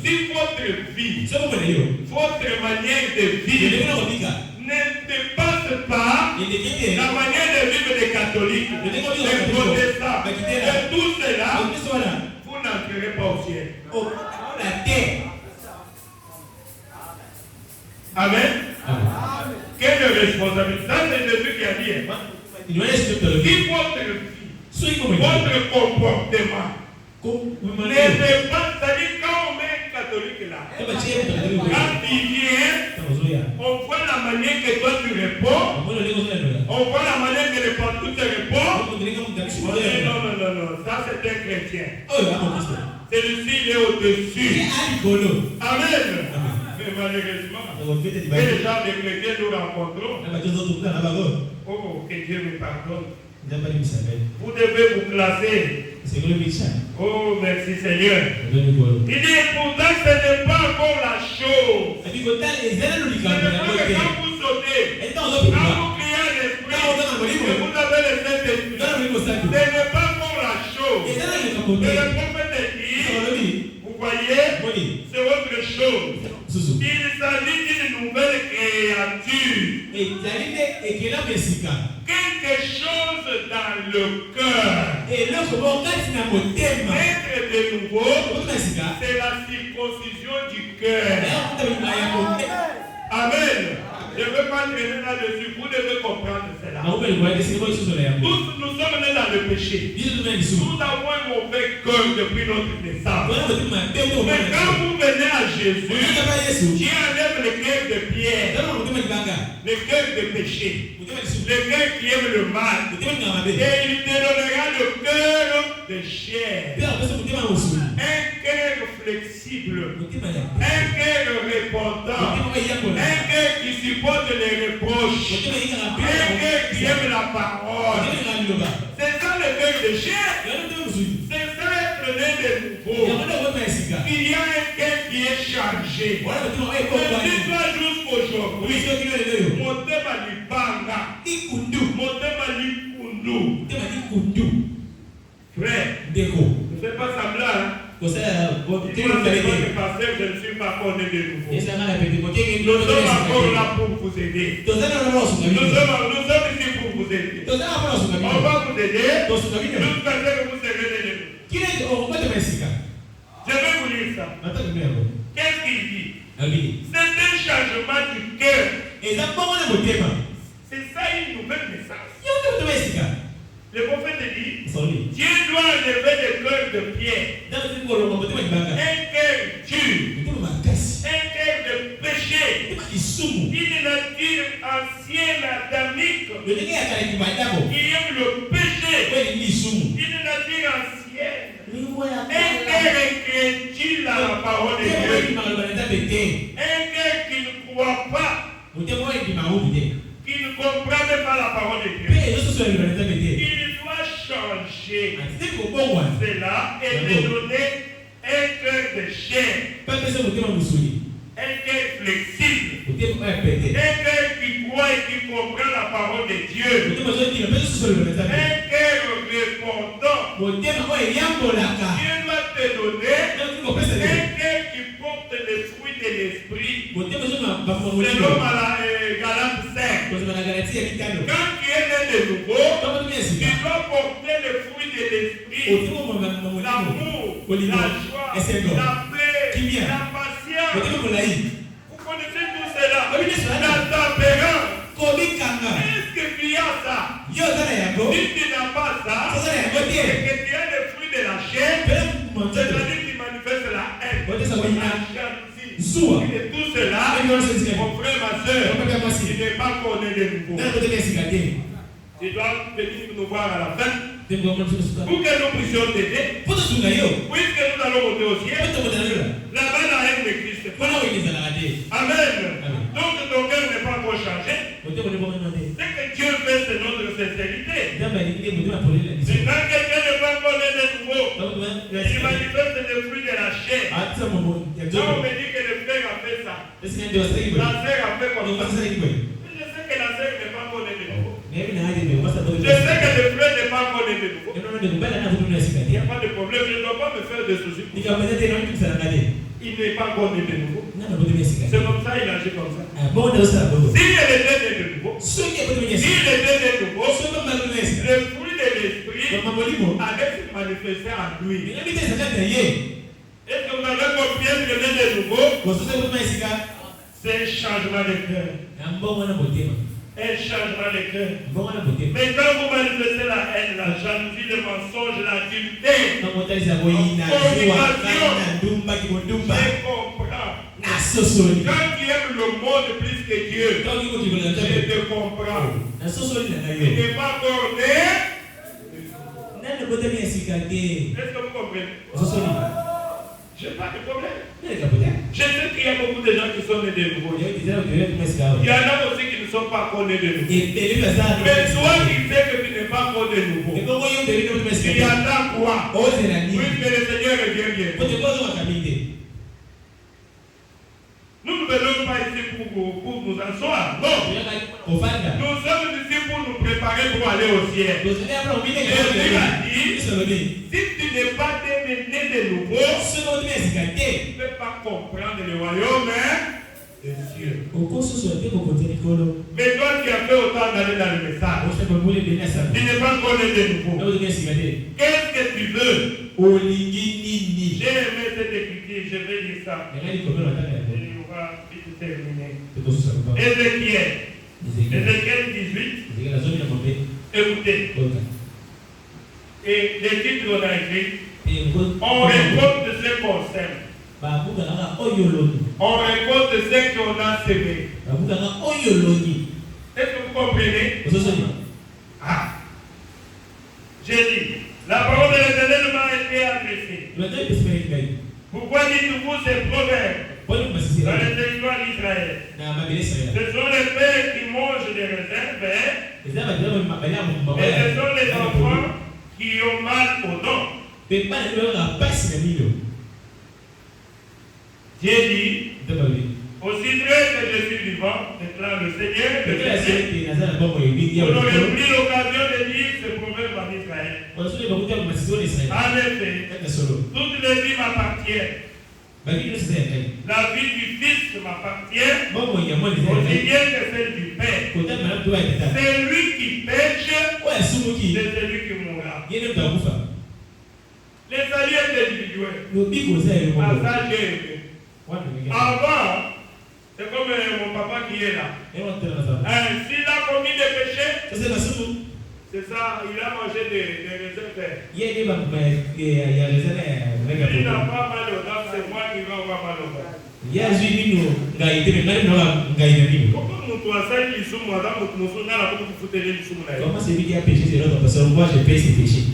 Si votre vie, votre manière de vivre ne dépasse pas la manière de vivre des catholiques, des protestants, de tout cela, vous n'entrerez pas au ciel. Amen. Quelle responsabilité? Ça, c'est Jésus qui a dit. Si votre vie, votre comportement ne dépasse, c'est-à-dire quand on met un catholique là, quand il vient, on voit la manière que toi tu réponds, on voit la manière que les pasteurs te répondent. Non, ça c'est un chrétien. Celui-ci il est au-dessus. Amen. Mais malheureusement, quel genre de chrétiens nous rencontrons? Oh, que Dieu me pardonne. Vous devez vous classer. Oh, merci Seigneur. Il dit pourtant ce n'est pas encore la chose. Ce n'est pas que quand vous sautez, quand vous criez à l'esprit, que vous avez le Saint-Esprit, ce n'est pas encore la chose. Et le prophète dit, vous voyez, c'est autre chose. Il s'agit d'une nouvelle créature. Quelque chose dans le cœur. Être de nouveau, c'est la circoncision du cœur. Amen. Je ne veux pas traîner là-dessus. Vous devez comprendre cela. Tous nous sommes nés dans le péché. Nous avons un mauvais cœur depuis notre naissance. Mais quand vous venez à Jésus, Dieu enlève le cœur de pierre, le cœur de péché, le cœur qui aime le mal, et il te donnera le cœur de chair. Un cœur flexible, un cœur répondant, un cœur qui supporte les reproches, un cœur qui aime la parole. C'est ça le cœur de chair. C'est ça être né de nouveau. Il y a un cœur qui est chargé. Si toi jusqu'aujourd'hui, mon thème a du banga, mon thème a du kundu. Frère, ne fais pas semblant. Dis-moi que pasteur, je ne suis pas encore né de nouveau. Nous sommes encore là pour vous aider. Nous sommes ici pour vous aider. On va vous aider jusqu'à ce que vous serez né de nouveau. Je vais vous lire ça. Qu'est-ce qu'il dit? C'est un changement du cœur. C'est ça une nouvelle naissance. Le prophète dit, Dieu doit enlever le cœur de pierre, un cœur dur, un cœur de péché, une nature ancienne adamique qui aime le péché, une nature ancienne, un cœur incrédule à la parole de Dieu, un cœur qui ne croit pas, qui ne comprend même pas la parole de Dieu. Il doit changer cela et te donner un cœur de chair, un cœur flexible, un cœur qui croit et qui comprend la parole de Dieu, un cœur répondant. Dieu doit te donner un cœur qui porte les fruits de l'esprit, selon Galate 5. Quand tu es né de nouveau, tu dois porter les fruits de l'esprit, l'amour, la joie, la paix, la patience. Vous connaissez tout cela. La tempérance. Est-ce que tu as ça? Si tu n'as pas ça, et que tu as les fruits de la chair, c'est-à-dire que tu manifestes la haine, la jalousie, et tout cela, mon frère, ma soeur, tu n'es pas connu de nouveau. Tu dois venir nous voir à la fin. Pour que nous puissions t'aider, puisque nous allons monter au ciel, là-bas la haine n'existe pas. Amen. Donc ton cœur n'est pas encore changé. Ce que Dieu fait, c'est notre sincérité. Mais quand quelqu'un n'est pas encore né de nouveau, il manifeste les fruits de la chair. Quand on me dit que le frère a fait ça, ndio sasa hivi. La sœur a fait comme Ndio ça. sasa hivi. Je sais que la sœur n'est pas encore née de nouveau. Mimi na haja ndio basta Je sais que le frère n'est pas encore né de nouveau. ndio ndio mbele na vitu Il n'y tunasikia. a pas de problème, je ne dois pas me faire de soucis. Nikamwambia tena mtu sana ngale. Il n'est pas encore né de nouveau. Nani ndio tunasikia. C'est comme ça, il agit comme ça. Bon ndio sasa ndio. S'il est né de nouveau, Sio kitu s'il tunasikia. est né de nouveau, Sio kama tunasikia. le fruit de l'esprit Kwa mwalimu. allait se manifester en lui. Mimi tena sasa yeye. Est-ce que vous avez compris que le né de nouveau, Kwa sasa tunasikia. c'est un changement de cœur. Na mbongo na botema. Un changement de cœur. Mbongo na botema. Mais quand vous manifestez la haine, la jalousie, le mensonge, la dureté, Kama utaiza boina, zua, kana, ndumba, kibondumba. je comprends. Na sosoli. Quand tu aimes le monde plus que Dieu, Kama kiko kibona je tabe. te comprends. Na sosoli na Tu nayo. n'es pas encore né. Nani botema yasikake. Est-ce que vous comprenez? Sosoli. Je n'ai pas de problème. Nani kapota? Je sais qu'il y a beaucoup de gens qui sont nés de nouveau. Yeye kizao ndio tumesikia. Il y en a aussi qui ne sont pas encore nés de nouveau. Elimu ya sana. Mais toi qui sais que tu n'es pas encore de nouveau, Ndio hiyo ndio tu y tumesikia. attends quoi? Oze na nini? Puisque le Seigneur revient bien. Pote kwanza wakaminde. Nous ne venons pas ici pour nous asseoir. Non. Ofanda. Nous sommes ici pour nous préparer pour aller au ciel. Dosile hapo uminde Jésus a dit, Isoloni. si tu n'es pas né de nouveau, Sio tumesikate. tu ne peux pas comprendre le royaume des cieux. Okoso sote ko kote nikolo. Mais toi qui as fait autant d'aller dans le message, Osha kwa mule bena sana. tu n'es pas encore né de nouveau. Ndio tumesikate. Qu'est-ce que tu veux? Olingi nini? J'ai aimé cette écriture, je vais dire ça. Ngali komelo nataka yako. Et on va vite terminer. Tukosusa kwa. Ézéchiel, Ezekiel. Ézéchiel 18, Ezekiel azoni na mombe. écoutez. Toka. Et les titres qu'on a écrits, On on récolte ce qu'on sème. babuka nga oyoloni. On récolte ce qu'on a semé. Babuka nga oyoloni. Est-ce que vous comprenez? Ososoni. Ah. J'ai dit, la parole de l'Éternel m'a été adressée. Tunatai pesperi ngai. Pourquoi dites-vous ces proverbes Pole masisi. dans les territoires d'Israël? Na mabelesa ya. Ce sont les pères qui mangent des raisins verts Ezaba ndio mabaya mbaba. et ce sont les enfants qui ont mal au dos. Pepa ndio nga pasi na milo. Dieu dit, Ndabali. aussi vrai que je suis vivant, déclare le Seigneur, Ndio vous sisi nazana bongo yobingi ya. n'aurez plus l'occasion de lire ce proverbe en Israël. Wasule bakuta masisi wale Israeli. En effet, Kaka solo. toutes les vies m'appartiennent. Baki ndio sasa kai. La vie du Fils m'appartient, Bongo ya mwali aussi zai. bien que celle du Père. Kota mara mtu wa tata. C'est lui qui pêche, Oya sumuki. c'est celui qui mourra. Yeye ndio mtakufa. Les saluts individuels. Lobiko zai À bongo. ça, j'ai aimé. Watu wengine. Avant, c'est comme mon papa qui est là. Ewa tena sana. S'il a commis des péchés, Sasa basumu. c'est ça, il a mangé des raisins verts. Yeye ni ba ya lezana ya mega S'il n'a bongo. pas mal au dents, c'est moi qui vais avoir mal au dents. Ya zui nino ngai tena ngani ndo ngai na nino. Pourquoi nous asali lisumu ata moto mosusu nala po kufutele lisumu na ye? Comment c'est lui qui a péché c'est l'autre parce que moi je paye ses péchés.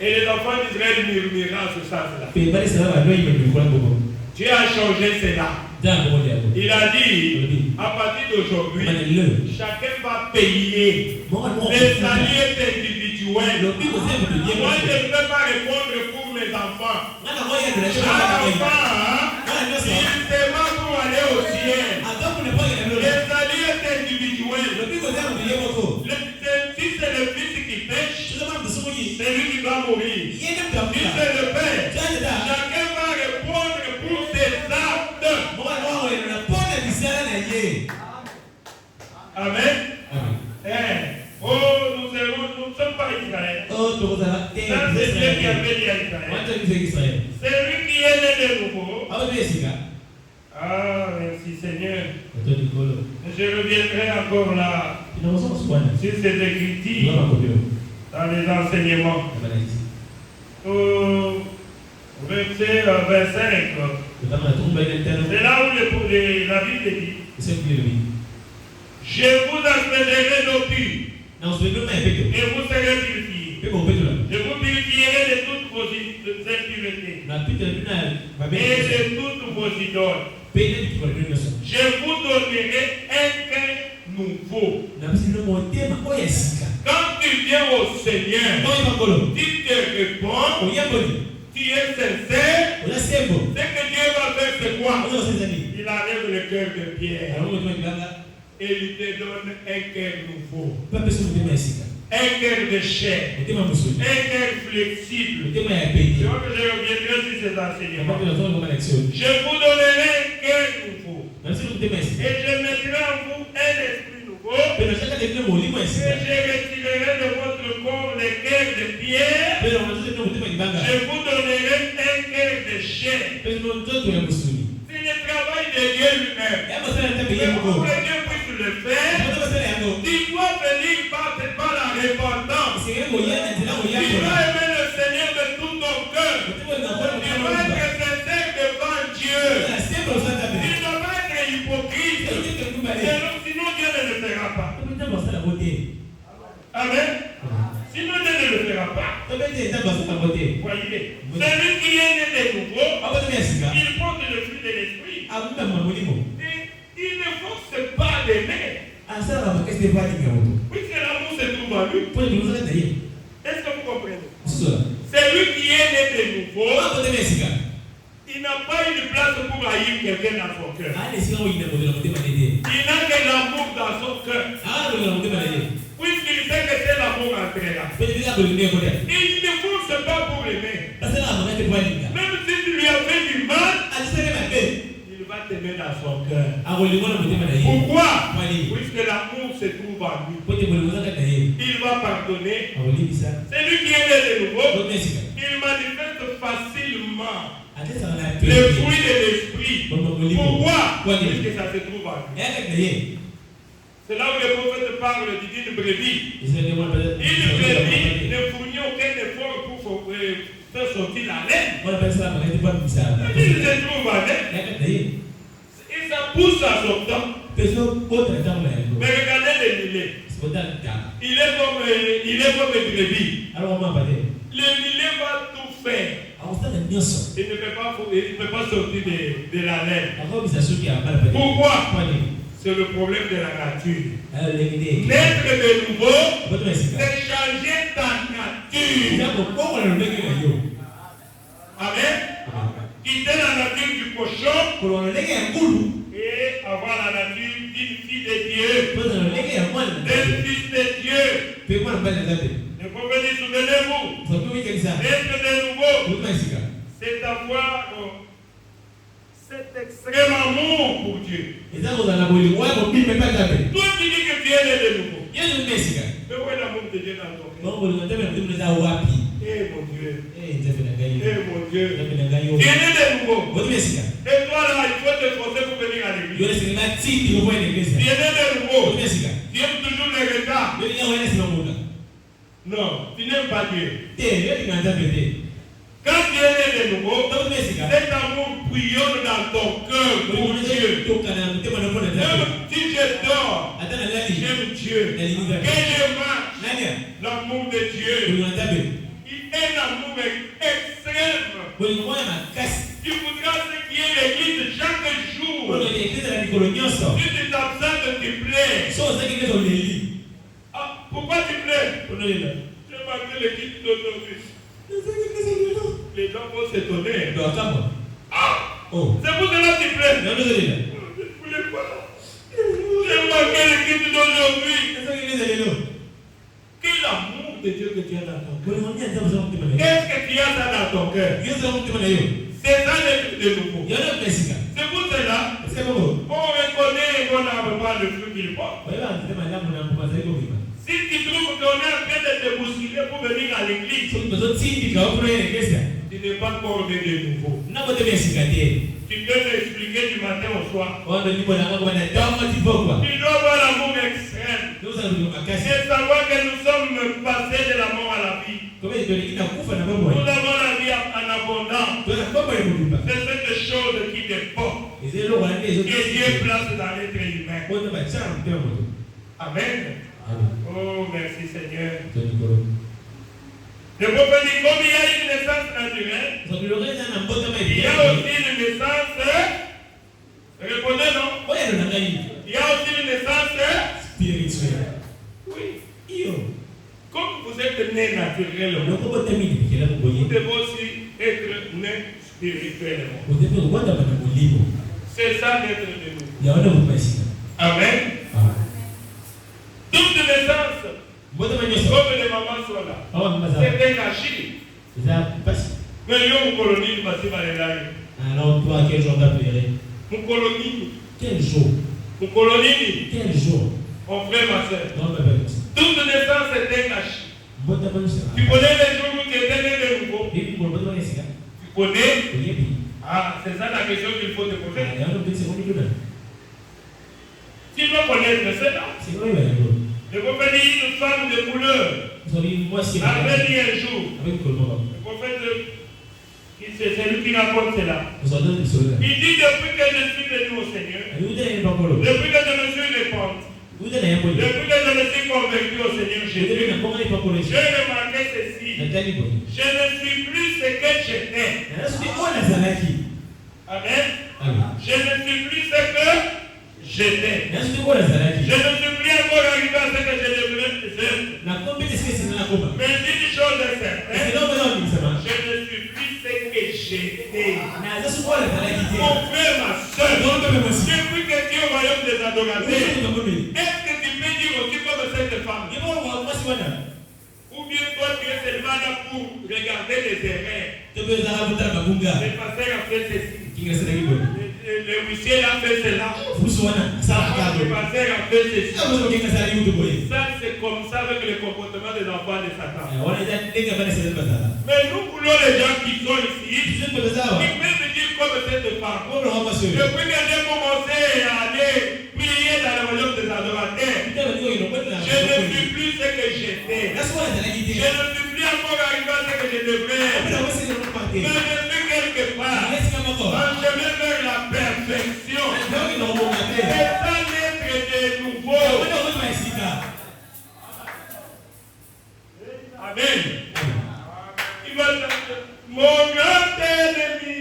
Et les enfants d'Israël murmuraient en ce sens-là. Pe bali sana ba noi me kwa bongo. Dieu a changé cela. Da bongo ya. Il a dit, à partir d'aujourd'hui, Manelo. chacun va payer. Bongo Les saluts individuels. Lobiko zai mtu yeye. Moi, je ne peux pas répondre pour mes enfants. Ngana moya de la Un shamba. enfant, Ngana ndio il sawa. seulement pour aller au ciel. Adamu ne poya na Les saluts individuels. Lobiko zai mtu yeye moko. Si c'est le fils qui pêche, Tuzama msumuki. c'est lui qui va mourir. Yeye ndio Si mtafuta. c'est le père, Jana. chacun va répondre pour ses actes. Mwana wao na pona bisala na yeye. Amen. Amen. Oh, nous ne sommes pas Israël. Oh, toza Ça, c'est Dieu qui a fait à Israël. Wacha ni Israel. C'est lui qui est né de nouveau. Hapo ndio sika. Ah, merci Seigneur. Mtoto kolo. Je reviendrai encore là Tunaweza kusubana. sur ces écritures, Ngoma kopio. dans les enseignements. Abalisi. Au verset 25, Tutama tumba ile tano. c'est là où la Bible dit, C'est plus lui. je vous aspergerai d'eau pure Na usipende mimi peke. et vous serez purifiés. Peko peke la. Je vous purifierai de toutes vos impuretés Na pita bina et babe. de toutes vos idoles. Pele ni kwa nini sasa? Je vous donnerai un cœur nouveau. Na bisi no motema oya sika. Quand tu viens au Seigneur, Oya makolo. tu te réponds, Oya boni. tu es sincère, Oya sebo. ce que Dieu va faire c'est quoi? Unajua sasa nini? Il enlève le cœur de pierre Anaomba mtima kibanga, et il te donne un cœur nouveau, pepe sio mtima yasika. un cœur de chair, Mtima mzuri. un cœur flexible. Mtima ya Je pekee. vois que je reviendrai sur ces enseignements. Ambapo tunasoma kwa lection. Je vous donnerai un cœur nouveau Na sio mtima yasika. et je mettrai en vous un esprit nouveau. Pero shaka ndio mwalimu Et yasika. je retirerai de votre corps les cœurs de pierre. Pero unajua ndio mtima kibanga. Je vous donnerai un cœur de chair. Pero ndio mtoto ya msuri. C'est le travail de Dieu lui-même. Hebu sasa nitabe Mais yeye pour mko. que Dieu puisse le faire, Ndio sasa yako. il doit venir par la repentance. Sio ngoja na ndio Tu yako. dois aimer le Seigneur de tout ton cœur. Mtima unakuwa Tu dois être sincère devant Dieu. na sempre usata Tu be. ne dois pas être hypocrite. Ndio kubali. Sinon Dieu ne le fera pas. Ndio basa bote. Amen. Sinon Dieu ne le fera pas. Ndio ndio basa bote. Voyez, celui qui est né de nouveau, Hapo ndio yasika. il porte le fruit de l'esprit. Amna mwalimu. Et il ne force pas d'aimer. Asa ba keste bali ngawo. Puisque l'amour se trouve en lui. Kwa nini unataka ndio? Est-ce que vous comprenez? Sio. Celui qui est né de nouveau, Hapo ndio yasika. il n'a pas une place pour haïr quelqu'un dans son cœur. Ani sio ina modelo mtima ndio. Il n'a que l'amour dans son cœur. Ah ndio mtima ndio. Puisqu'il sait que c'est l'amour entré là. Pende bila kulimia kwa. Il ne force pas pour l'aimer. Sasa na mwanake bali nga. Même si tu lui as fait du mal, Alisema mabe. il va t'aimer dans son cœur. Akolimwa mtima ndio. Pourquoi? Kwani Puisque l'amour se trouve en lui. pote mwalimu zaka ndio. Il va pardonner. Akolibisa. C'est lui qui est né de nouveau. Ndio yasika. Il manifeste facilement Atesa na le fruit de l'esprit. Pourquoi? Puisque ça se trouve en lui. Yaka ndio. C'est là où le prophète parle d'une brebis. Israeli mwana pesa. Une brebis ne fournit aucun effort pour faire sortir la laine. Mwana pesa mwana kwa msaada. Il se trouve en elle. Yaka ndio. Et ça pousse à son temps. Pesa pote tamu na yako. Mais regardez le millet. Sipota ta. Il est comme une brebis. Alors mama pale. Le millet va tout faire. Awusana nyoso. Il ne peut pas sortir de la laine. Akobisa suki ya mara pale. Pourquoi? Kwani? C'est le problème de la nature. Lengine. Naître de nouveau, Pote yasika. c'est changer ta nature. Yako kwa na ndege na yo. Amen. Quitter la nature du cochon Kwa ndege ya ngulu. et avoir la nature d'une fille de Dieu, Pote na ndege ya mwana. d'un fils de Dieu. Pe mwana mbele zabe. Le prophète, souvenez-vous, Sababu wiki kisa. naître de nouveau, Pote yasika. c'est avoir cet extrême amour pour Dieu. Ezako za naboli wako bipe pata be. Toi qui dis que tu es né de nouveau, Yesu yasika. mais où est l'amour de Dieu dans ton cœur? Mungu linataka mtu za wapi? Eh mon Dieu, Njabe na gayo. eh mon Dieu, Njabe na gayo. tu es né de nouveau. Pote yasika. Et toi là, il faut te forcer pour venir à l'église. Yole sema tindi kwa Tu iglesia. es né de nouveau. Pote yasika. Tu aimes toujours les retards. Yole ya wale sema muda. Non, tu n'aimes pas Dieu. Yole nganja bete. Quand tu es né de nouveau, Pote yasika. cet amour bouillonne dans ton cœur pour Dieu. Tokana mtema na pona zabe. Même si je dors, Atana lali. j'aime Dieu. Na linga. Que je marche, Nani? l'amour de Dieu. Kuna zabe. Il est un amour extrême. Kuna moya makasi. Tu voudras ce qui est l'église chaque jour. Kuna iglesia la nikolonyoso. Si tu t'absentes, tu plais. So zaki kezo leli. Ah, pourquoi tu plais? Kuna lela. Je m'appelle l'équipe d'aujourd'hui. Zaki kezo lelo. Les gens vont s'étonner. Ndo akamo. Ah, Oh. c'est pour cela que tu plais. Ndo lela. Je ne voulais pas. Je m'appelle l'équipe d'aujourd'hui. Zaki kezo lelo. Quel amour de Dieu que tu as dans ton cœur. Kuna mwenye ndio mzao mtema lelo. Qu'est-ce que tu as dans ton cœur? Yesu mtema lelo. C'est ça l'être de nouveau. Yole mesika. C'est pour cela Sema ngo. qu'on reconnaît qu'on n'a pas le fruit qu'il porte. Wewe anasema lamu na mpumbaza iko vipi? Si tu trouves qu'on est en train de te bousculer pour venir à l'église, So mtoto tindi ka ofro ile kesa. tu n'es pas encore né de nouveau. Nabo tebe sikate. Tu peux m'expliquer du matin au soir. Wanda nipo na ngoma na damu tipokwa. Tu dois avoir l'amour extrême Ndio sana ndio makasi. et savoir que nous sommes passés de la mort à la vie. Kama ndio nikina kufa na mambo. Nous avons la vie en abondance. Tuna kwamba ni mdupa. C'est cette chose qui dépend Ezelo lo wana ezo. que Dieu place dans l'être humain. Kwa bachana mtema moto. Amen. Amen. Oh, merci Seigneur. Tunikoro. Le prophète dit, comme il y a une naissance naturelle, So kilogeza na mbota mai. il y a aussi une naissance. Répondez non. Oya ndo nangai. Il y a aussi une naissance. Spirituel. Oui. Iyo. Comme vous êtes né naturellement, Ndio kwa tamini kila vous mboye. devez aussi être né spirituellement. Utepe ukwenda pana mulimo. C'est ça d'être de nouveau. Yaona kupasika. Amen. Toute naissance, Mbona manyoso. comme les mamans sont là, Awa mama za. c'est un gâchis. Za pasi. Mais yo mon colonie, il va se faire là. Alors toi quel jour d'appelé? Mon colonie, Quel jour? mon colonie, Quel jour? mon frère, ma soeur. Non mais pas. Toute naissance, c'est un gâchis. Mbona manyoso. Tu connais les jours où tu étais né de nouveau? Bibi mbona manyoso. Tu connais? Yebi. Ah, c'est ça la question qu'il faut te poser. Yaona bitse ko nduna. Tu dois connaître cela. C'est vrai là. Le prophète dit une femme de couleur Moi c'est avait dit un jour. avec Colombo. Le prophète, c'est celui qui raconte cela. Nous allons le sauver. Il dit depuis que je suis venu au Seigneur, Vous donnez pas Colombo. depuis que je me suis répandu, Vous donnez un peu. depuis que je me suis convaincu au Seigneur Vous Jésus, donnez pas Colombo. j'ai remarqué ceci. Nathalie Boy. Je ne suis plus ce que j'étais. Est-ce que on a Zanaki? Amen. Ah. Je ne suis plus ce que j'étais. Est-ce que on a Zanaki? Je ne suis plus encore arrivé à ce que je devrais être. Na kombe est-ce que c'est na komba? Mais une chose est certaine, Est-ce que non besoin de ça? je ne suis plus ce que j'étais. Na ça c'est quoi la Zanaki? Mon frère, ma soeur, Non mais monsieur. depuis que tu es au royaume des adorateurs, Est-ce que vous est-ce que tu peux dire aussi comme cette femme? Ni bon moi c'est voilà. Ou bien toi tu es seulement là pour regarder les erreurs. Tu peux ça rabuta babunga. Le pasteur a fait ceci. Kinga c'est qui bon. Le huissier a fait cela. Fusuana. Ça va Le pasteur a fait ceci. Ça vous kinga ça liu boy. Ça c'est comme ça avec le comportement des enfants de Satan. On a déjà déjà fait cette bataille. Mais nous voulons les gens qui sont ici, Je peux ça. qui peuvent dire comme cette femme. On va monsieur. Depuis que j'ai commencé à aller prier dans le royaume des adorateurs, je ne suis plus ce que j'étais. Je ne suis plus encore arrivé à ce que je devrais être. Mais je suis quelque part, en chemin vers la perfection. C'est ça l'être de nouveau. Amen. Il va dire, mon grand ennemi,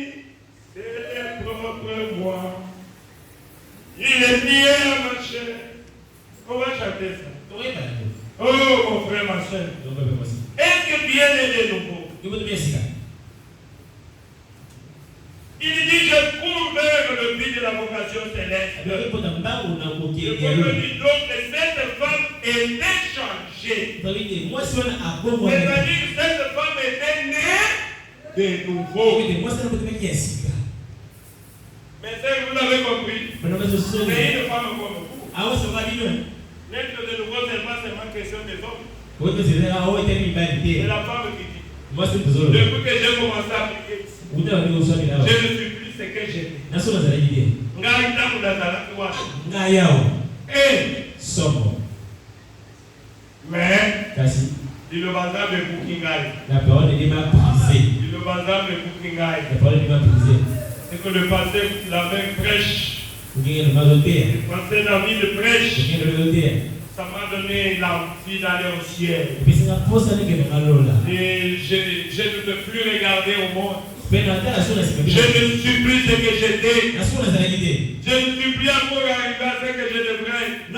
c'est le propre moi. Il est lié à ma chair. On va chanter ça. Oh, mon frère, ma soeur. Est-ce que bien est de nouveau? Il dit, je cours vers le but de la vocation céleste. Le prophète dit donc que cette femme était changée. C'est-à-dire que cette femme était née de nouveau. Mais ça, vous l'avez compris. C'est une femme comme vous. L'être de nouveau, c'est pas seulement question des hommes. C'est la femme qui dit. Depuis que j'ai commencé à prier ici, je ne suis plus ce que j'étais. Mais il le bazar de Bukingai. Il le bazar de Bukingai. C'est que le pasteur l'avait prêche. Le pasteur David prêche. Ça m'a donné l'envie d'aller au ciel. Et je ne peux plus regarder au monde. Je ne suis plus ce que j'étais. Je ne suis plus encore arrivé à ce que je devrais être.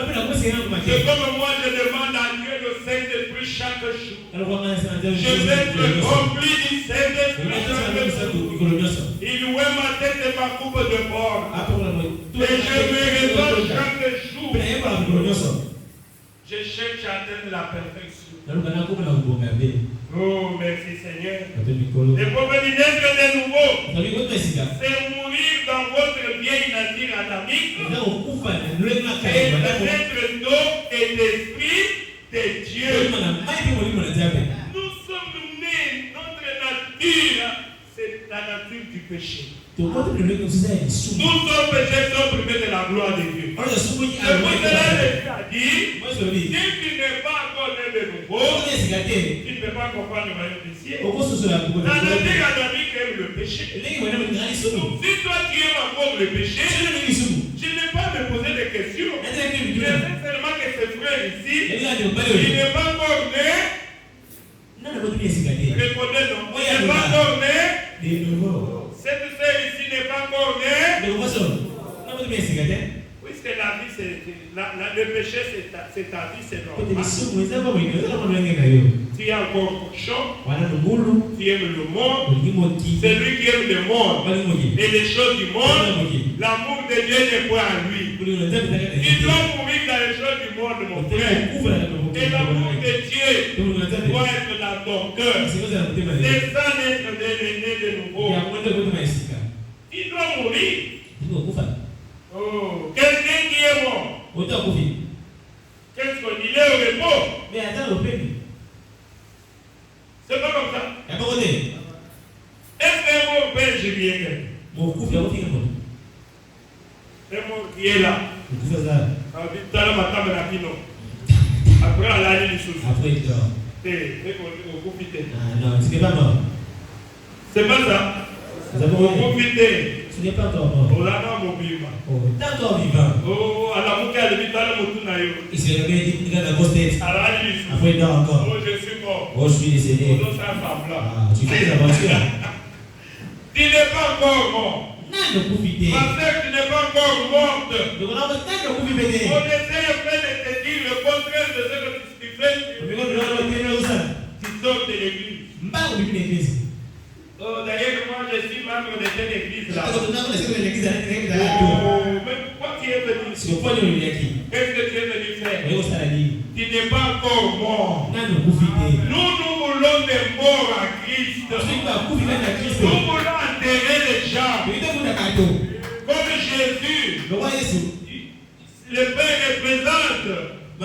C'est comme moi, je demande à Dieu le Saint-Esprit chaque jour. Je vais être rempli du Saint-Esprit chaque jour. Il ouvre ma tête et ma coupe de bord. Et je me réponds chaque jour. Je cherche à atteindre la perfection. Oh, merci Seigneur. Le prophète dit d'être de nouveau, c'est mourir dans votre vieille nature adamique et d'être d'eau et d'esprit de Dieu. Nous sommes nés, notre nature, c'est la nature du péché. Nous sommes péchés, sommes privés de la gloire de Dieu. C'est pour cela que Dieu a dit, si tu n'es pas encore né de nouveau, tu ne peux pas comprendre le royaume des cieux. La nature adamique aime le péché. Donc, si toi tu aimes encore le péché, tu n'es pas me poser des questions. Je sais seulement que ce frère ici, il n'est pas encore né. Répondez non. Il n'est pas encore né. Cette sœur ici n'est pas encore née. Puisque la vie le péché c'est ta vie, c'est Kuti normal. lisumweza bwino kama mlenge nayo. Tu es encore cochon, Wana ngulu, tu aimes le monde, ngimoti. c'est lui qui aime le monde. Bali moje. Et les choses du monde, l'amour de Dieu n'est point à lui. Kuli unataka kutaka. Il doit mourir dans les choses du monde, mon frère. Et l'amour de Dieu doit être dans ton cœur. C'est ça l'être né de nouveau. Il doit mourir. Oh, quelqu'un qui est mort. Qu'est-ce qu'on dit? Il est au repos. C'est pas comme ça. Est-ce qu'un mort père Julien? Un mort qui est là. Après, elle a dit les choses. Non, ce n'est pas mort. C'est pas ça. Vous profitez. Ce n'est pas encore mort. On a encore vivant. D'accord vivant. Oh, à la boucle, elle vit à la moto. Il s'est réveillé, il a la grosse tête. Après, il dort encore. Oh, je suis mort. Oh, je suis décédé. Tu fais des aventures. Tu n'es pas encore mort. Non, ne profitez. Parce que tu n'es pas encore morte. On essaie de te dire le contraire de ce que tu fais. Tu sors de l'église. Oh, d'ailleurs, moi je suis membre de cette église là. Oh, mais pourquoi tu es venu ici? Qu'est-ce que tu es venu faire? Tu n'es pas encore mort. Nous voulons des morts à Christ. Nous voulons enterrer les gens. Comme Jésus, le Père représente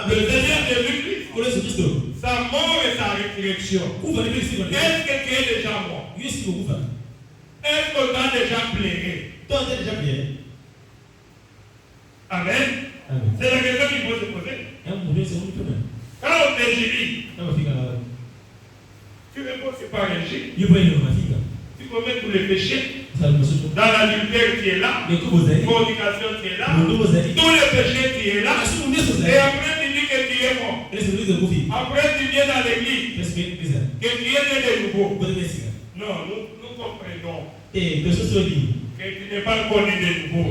le Seigneur Jésus-Christ, sa mort et sa résurrection. Est-ce que tu es déjà mort? Est-ce que tu as déjà pleuré? Amen. C'est la question qu'il faut se poser. Quand on te dit, tu réponds c'est pas un J. Tu commets tous les péchés. Dans l'adultère qui est là, fornication qui est là, tous les péchés qui est là. Et après tu dis que tu es mort. Après tu viens dans l'église, que tu es né de nouveau. Non, nous comprenons que tu n'es pas encore né de nouveau.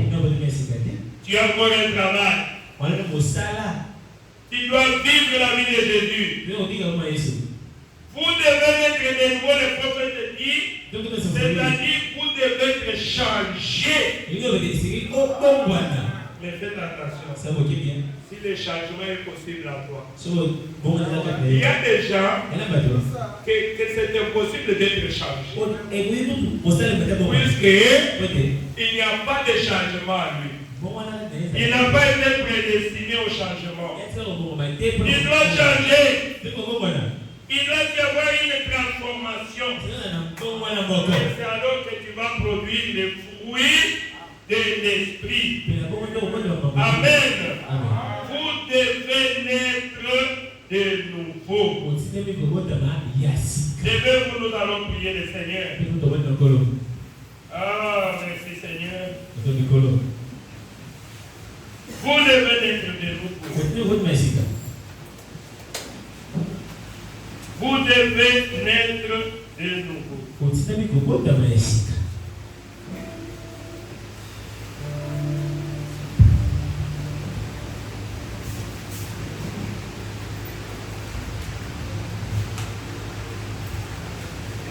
Tu as encore un travail. Tu dois vivre la vie de Jésus. Vous devez être de nouveau, le prophète dit, c'est-à-dire vous devez être changé. Mais faites attention. Si le changement est possible à toi. Il y a des gens que c'est impossible d'être changé. Puisqu'il n'y a pas de changement à lui. Il n'a pas été prédestiné au changement. Il doit changer. Il doit y avoir une transformation. C'est alors que tu vas produire les fruits de l'esprit. Amen. Vous devez naître de nouveau. Devez-vous, nous allons prier le Seigneur. Ah, merci Seigneur. Vous devez naître de nouveau. Vous devez naître de nouveau.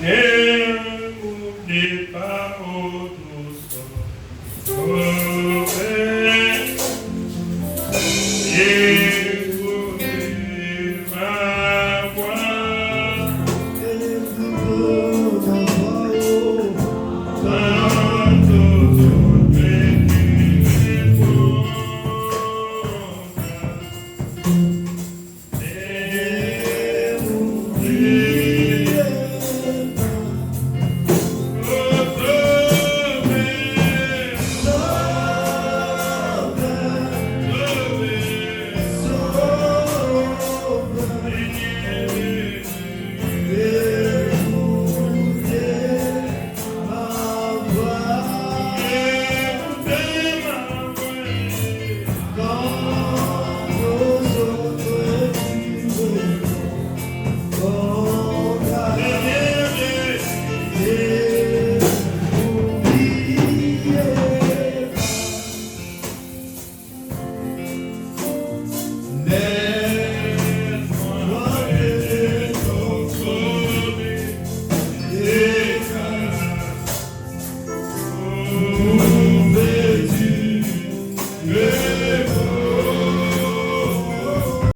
Ne m'oubliez pas, ô douce, ô Père, écoutez ma voix. Dans toute petite époque,